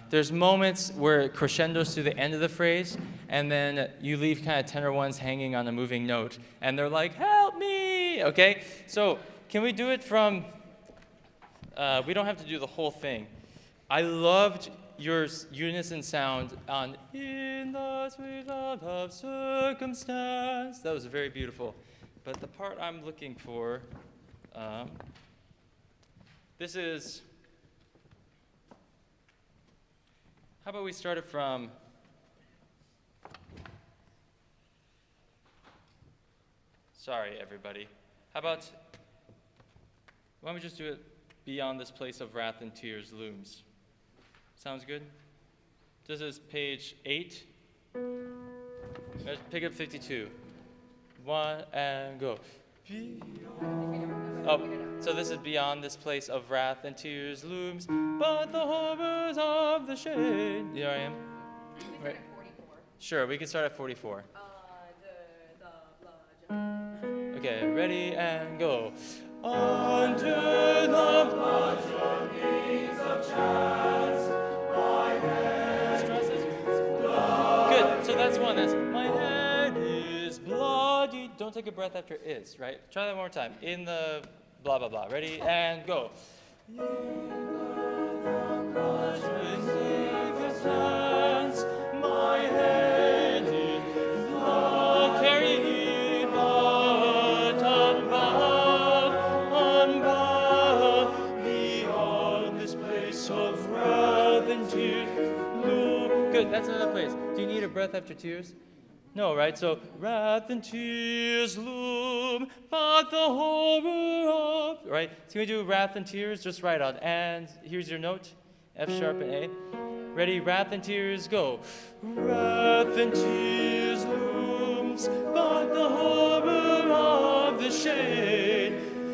There's moments where it crescendos to the end of the phrase, and then you leave kind of tenor ones hanging on a moving note, and they're like, help me, okay? So can we do it from, we don't have to do the whole thing. I loved your unison sound on In the Sweet Love of Circumstance. That was very beautiful. But the part I'm looking for, this is, how about we start it from, sorry everybody. How about, why don't we just do it beyond this place of wrath and tears looms. Sounds good? This is page 8. Let's pick up 52. 1 and go. Oh, so this is beyond this place of wrath and tears looms, but the horrors of the shade. Here I am. Right. Sure, we can start at 44. Okay, ready and go. Under the bludgeonings of chance, my head good, so that's one. That's my head is bloody. Don't take a breath after is, right? Try that one more time. In the blah, blah, blah. Ready? And go. In the bludgeonings of chance, my head is bloody. Carry good, that's another place. Do you need a breath after tears? No, right? So, wrath and tears loom, but the horror of, right? So we do wrath and tears, just right on. And here's your note, F sharp and A. Ready, wrath and tears, go. Wrath and tears looms, but the horror of the shade,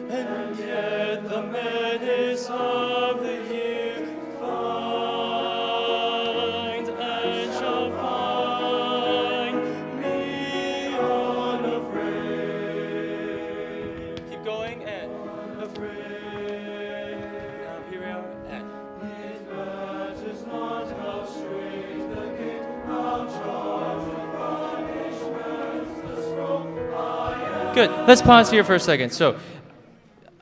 and yet the menace of the year finds and shall find me unafraid. Keep going and afraid. Now here we are and it matters not how straight the gate, how charged with punishments the scroll I am. Good. Let's pause here for a second. So.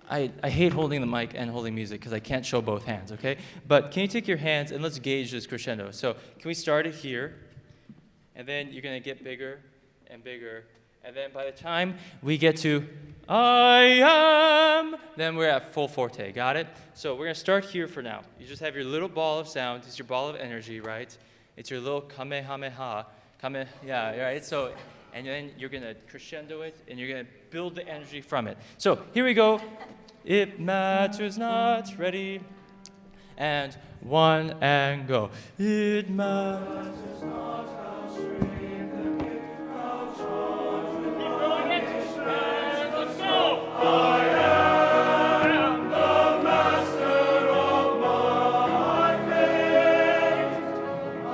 I hate holding the mic and holding music because I can't show both hands, okay? But can you take your hands and let's gauge this crescendo. So can we start it here? And then you're going to get bigger. and bigger. And then by the time we get to I am, then we're at full forte, got it? So we're gonna start here for now. You just have your little ball of sound, it's your ball of energy, right? It's your little kamehameha, yeah, right? So, and then you're gonna crescendo it, and you're gonna build the energy from it. So here we go. It matters not, ready? And one and go. It matters not how strange the gift, how charged with and let's go. I am the master of my fate. I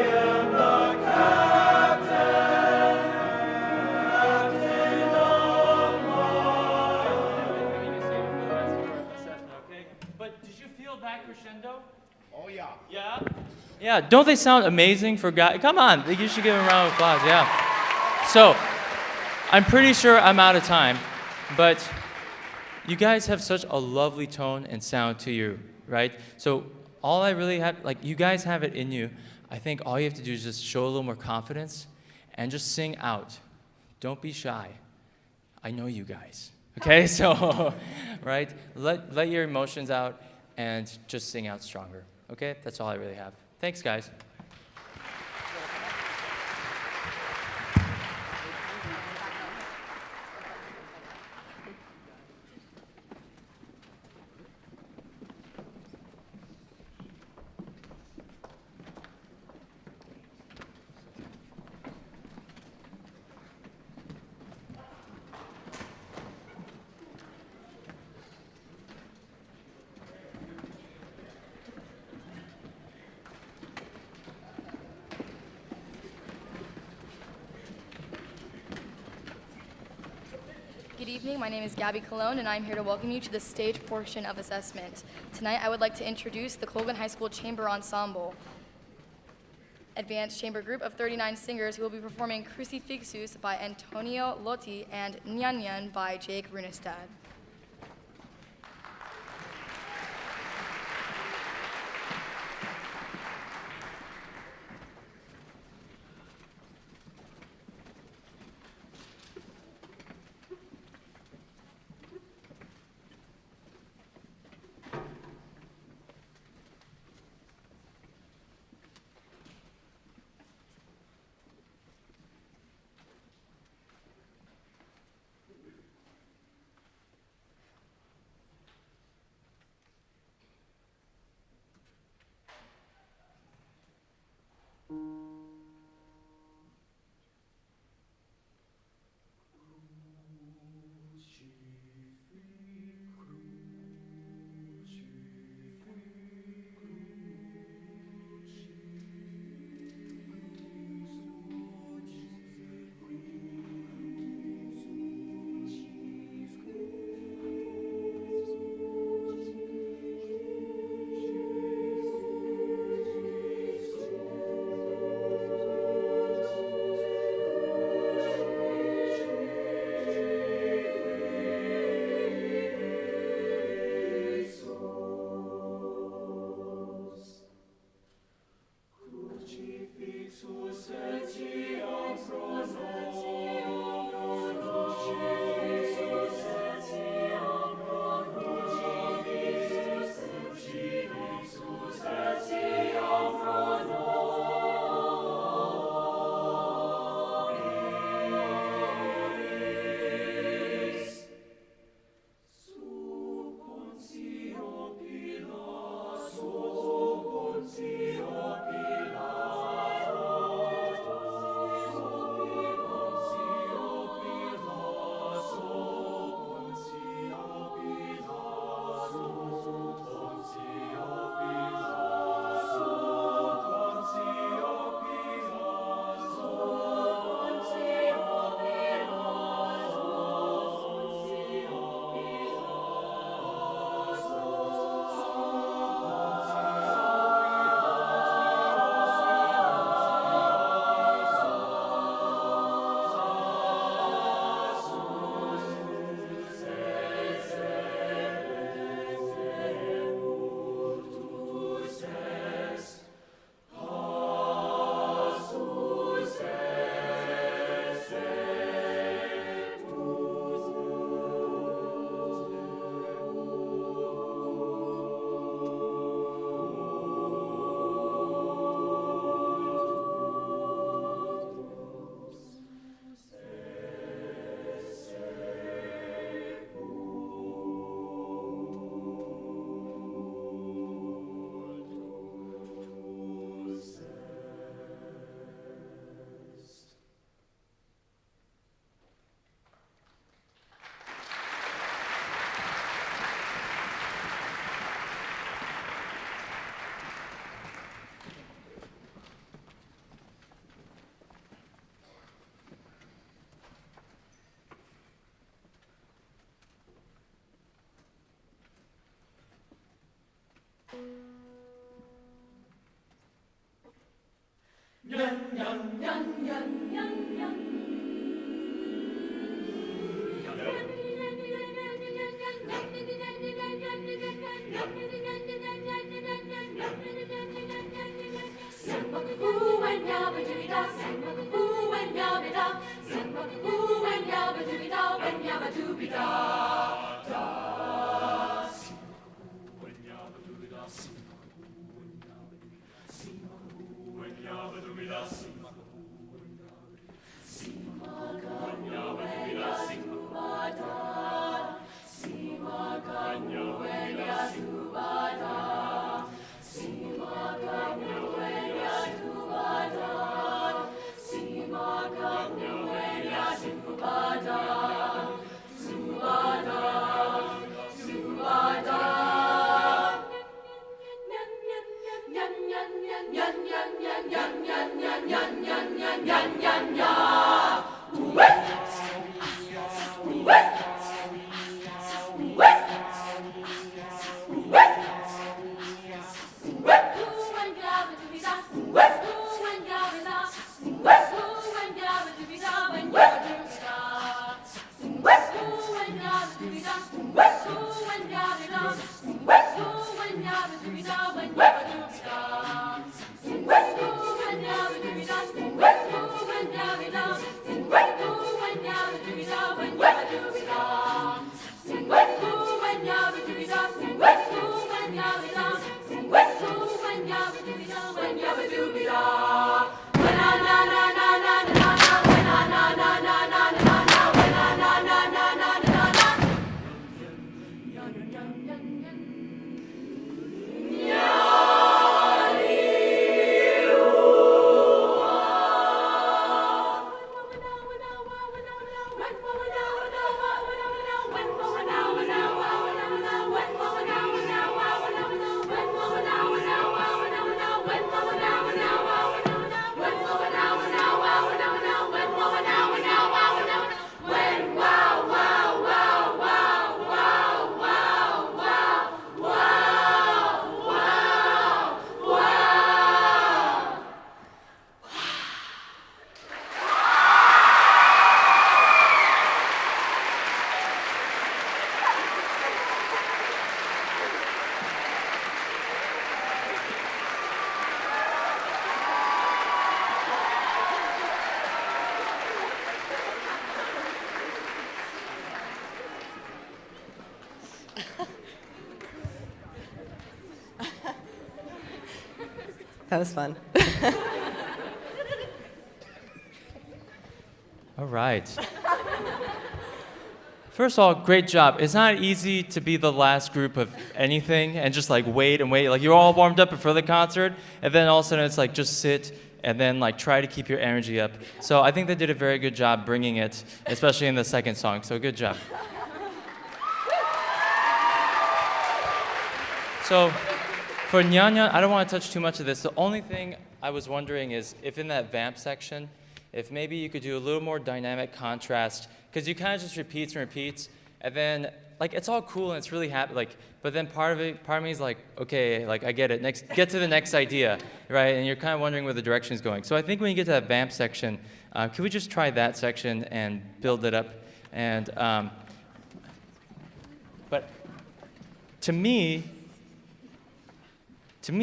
am the captain of my. But did you feel that crescendo? Oh, yeah. Yeah? Yeah, don't they sound amazing for guys? Come on, you should give them a round of applause, yeah. So, I'm pretty sure I'm out of time, but you guys have such a lovely tone and sound to you, right? So, all I really have, like, you guys have it in you. I think all you have to do is just show a little more confidence and just sing out. Don't be shy. I know you guys, okay? So, right? Let your emotions out and just sing out stronger. Okay, that's all I really have. Thanks, guys. Good evening, my name is Gabby Colon, and I'm here to welcome you to the stage portion of assessment. Tonight, I would like to introduce the Colgan High School Chamber Ensemble, advanced chamber group of 39 singers who will be performing Crucifixus by Antonio Lotti and Nyan Nyan by Jake Runestad. That was fun. All right. First of all, great job. It's not easy to be the last group of anything and just like wait and wait. Like you're all warmed up before the concert, and then all of a sudden it's like just sit and then like try to keep your energy up. So I think they did a very good job bringing it, especially in the second song. So good job. So for Nyan, I don't want to touch too much of this. The only thing I was wondering is if in that vamp section, if maybe you could do a little more dynamic contrast, because you kind of just repeats and repeats, and then like it's all cool and it's really happy, like, but then part of me is like, okay, like I get it. Next, get to the next idea, right? And you're kind of wondering where the direction is going. So I think when you get to that vamp section, could we just try that section and build it up? And but to me,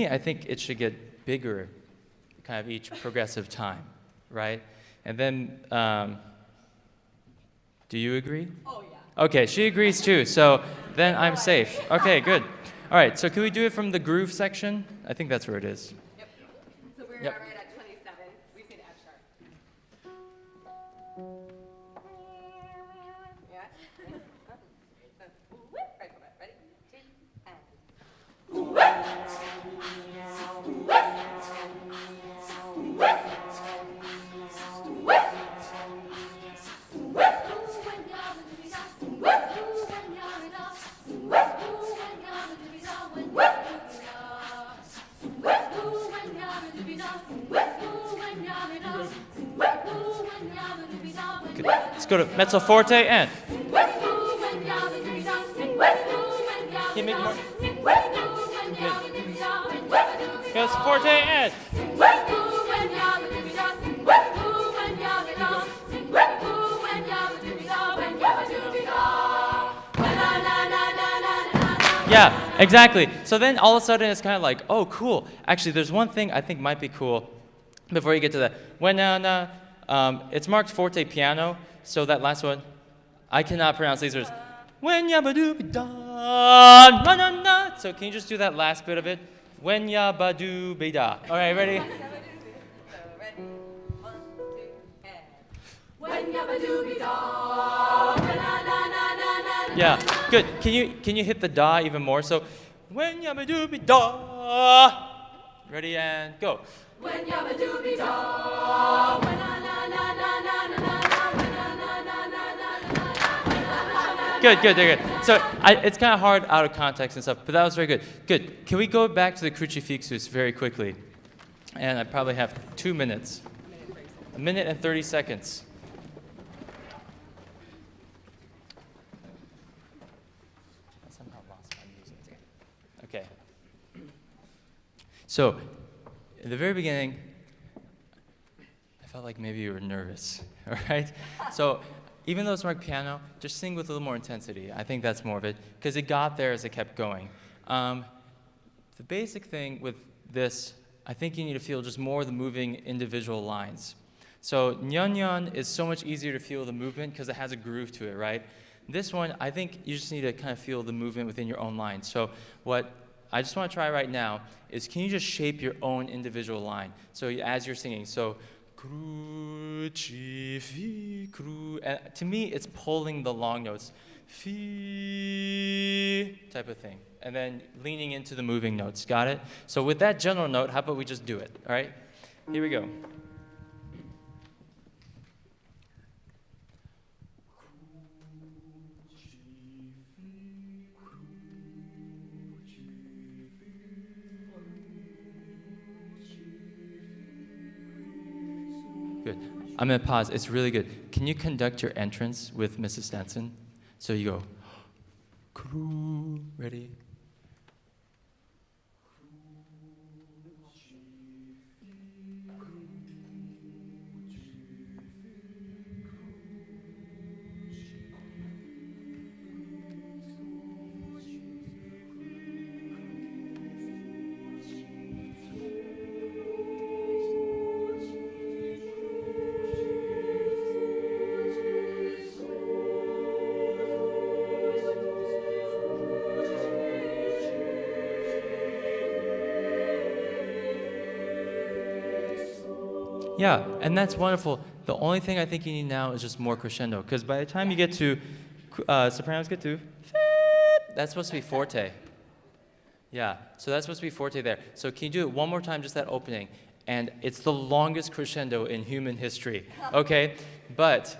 I think it should get bigger, kind of each progressive time, right? And then, do you agree? Oh, yeah. Okay, she agrees too, so then I'm safe. Okay, good. All right, so can we do it from the groove section? I think that's where it is. Yep. So we're Yep. right at 27. We say F sharp. Yeah? Right, ready? 2, and. Good. Let's go to mezzo forte and. Can you make more? Good. Goes forte and. Yeah, exactly. So then all of a sudden it's kind of like, oh, cool. Actually, there's one thing I think might be cool before you get to that. When it's marked forte piano, so that last one, I cannot pronounce these words. When yabadoo da na na na. So can you just do that last bit of it? When yabadoo be da. All right, ready? When yabba-dooby da, na na na na na. Yeah, good. Can you hit the da even more? So when yabadoo da. Ready and go. When yabba-dooby da, when na na na na na na na, when na na na na na na. Good. So it's kind of hard out of context and stuff, but that was very good. Good. Can we go back to the crucifixus very quickly? And I probably have 2 minutes. 1 minute and 30 seconds. I somehow lost my music. Okay. So, in the very beginning, I felt like maybe you were nervous, all right? So, even though it's marked piano, just sing with a little more intensity. I think that's more of it, because it got there as it kept going. The basic thing with this, I think you need to feel just more of the moving individual lines. So nyan nyan is so much easier to feel the movement because it has a groove to it, right? This one, I think you just need to kind of feel the movement within your own line. So what I just want to try right now is, can you just shape your own individual line? So as you're singing, so cru, and to me, it's pulling the long notes, fi type of thing, and then leaning into the moving notes. Got it? So with that general note, how about we just do it? All right? Here we go. Good. I'm going to pause. It's really good. Can you conduct your entrance with Mrs. Stenson? So you go, crew, ready? Yeah, and that's wonderful. The only thing I think you need now is just more crescendo, because by the time you get to, sopranos get to, that's supposed to be forte. Yeah, so that's supposed to be forte there. So can you do it one more time, just that opening? And it's the longest crescendo in human history, okay? But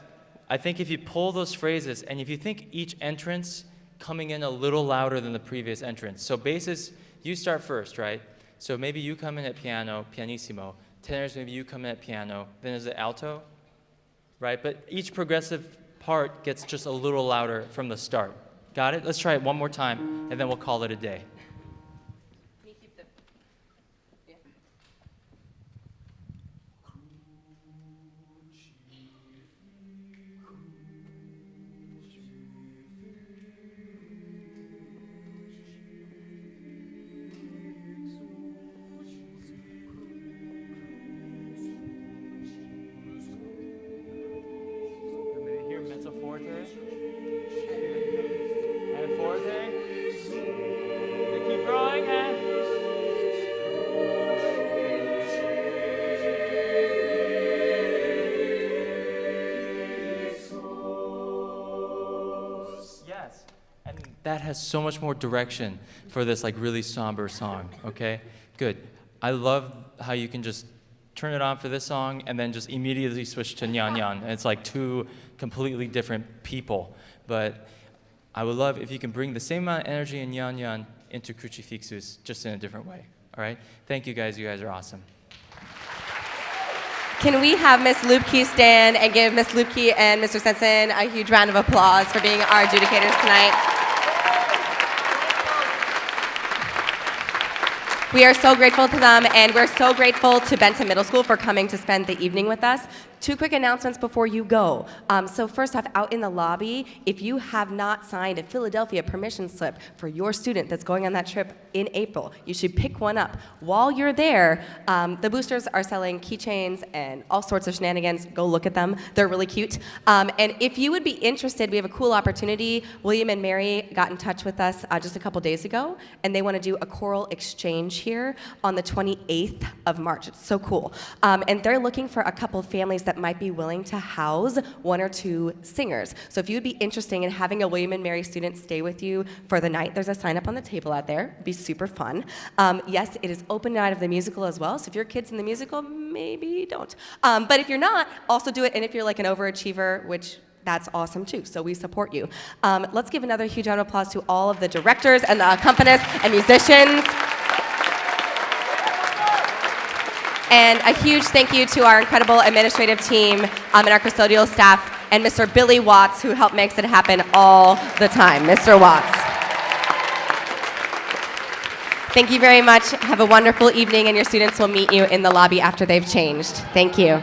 I think if you pull those phrases, and if you think each entrance coming in a little louder than the previous entrance. So basses, you start first, right? So maybe you come in at piano, pianissimo. Tenors, maybe you come in at piano. Then there's the alto, right? But each progressive part gets just a little louder from the start. Got it? Let's try it one more time, and then we'll call it a day. That has so much more direction for this like really somber song, okay? Good. I love how you can just turn it on for this song and then just immediately switch to nyan nyan. And it's like two completely different people. But I would love if you can bring the same amount of energy in nyan nyan into crucifixus, just in a different way, all right? Thank you guys are awesome. Can we have Miss Lubke stand and give Miss Lubke and Mr. Stenson a huge round of applause for being our adjudicators tonight? We are so grateful to them, and we're so grateful to Benton Middle School for coming to spend the evening with us. 2 quick announcements before you go. So first off, out in the lobby, if you have not signed a Philadelphia permission slip for your student that's going on that trip in April, you should pick one up. While you're there, the boosters are selling keychains and all sorts of shenanigans. Go look at them. They're really cute. And if you would be interested, we have a cool opportunity. William and Mary got in touch with us just a couple days ago, and they want to do a choral exchange here on the 28th of March. It's so cool. And they're looking for a couple families that might be willing to house 1 or 2 singers. So if you would be interested in having a William and Mary student stay with you for the night, there's a sign up on the table out there. It'd be super fun. Yes, it is open night of the musical as well. So if your kid's in the musical, maybe don't. But if you're not, also do it. And if you're like an overachiever, which that's awesome too, so we support you. Let's give another huge round of applause to all of the directors and the accompanists and musicians. And a huge thank you to our incredible administrative team and our custodial staff, and Mr. Billy Watts, who helped makes it happen all the time. Mr. Watts. Thank you very much. Have a wonderful evening, and your students will meet you in the lobby after they've changed. Thank you.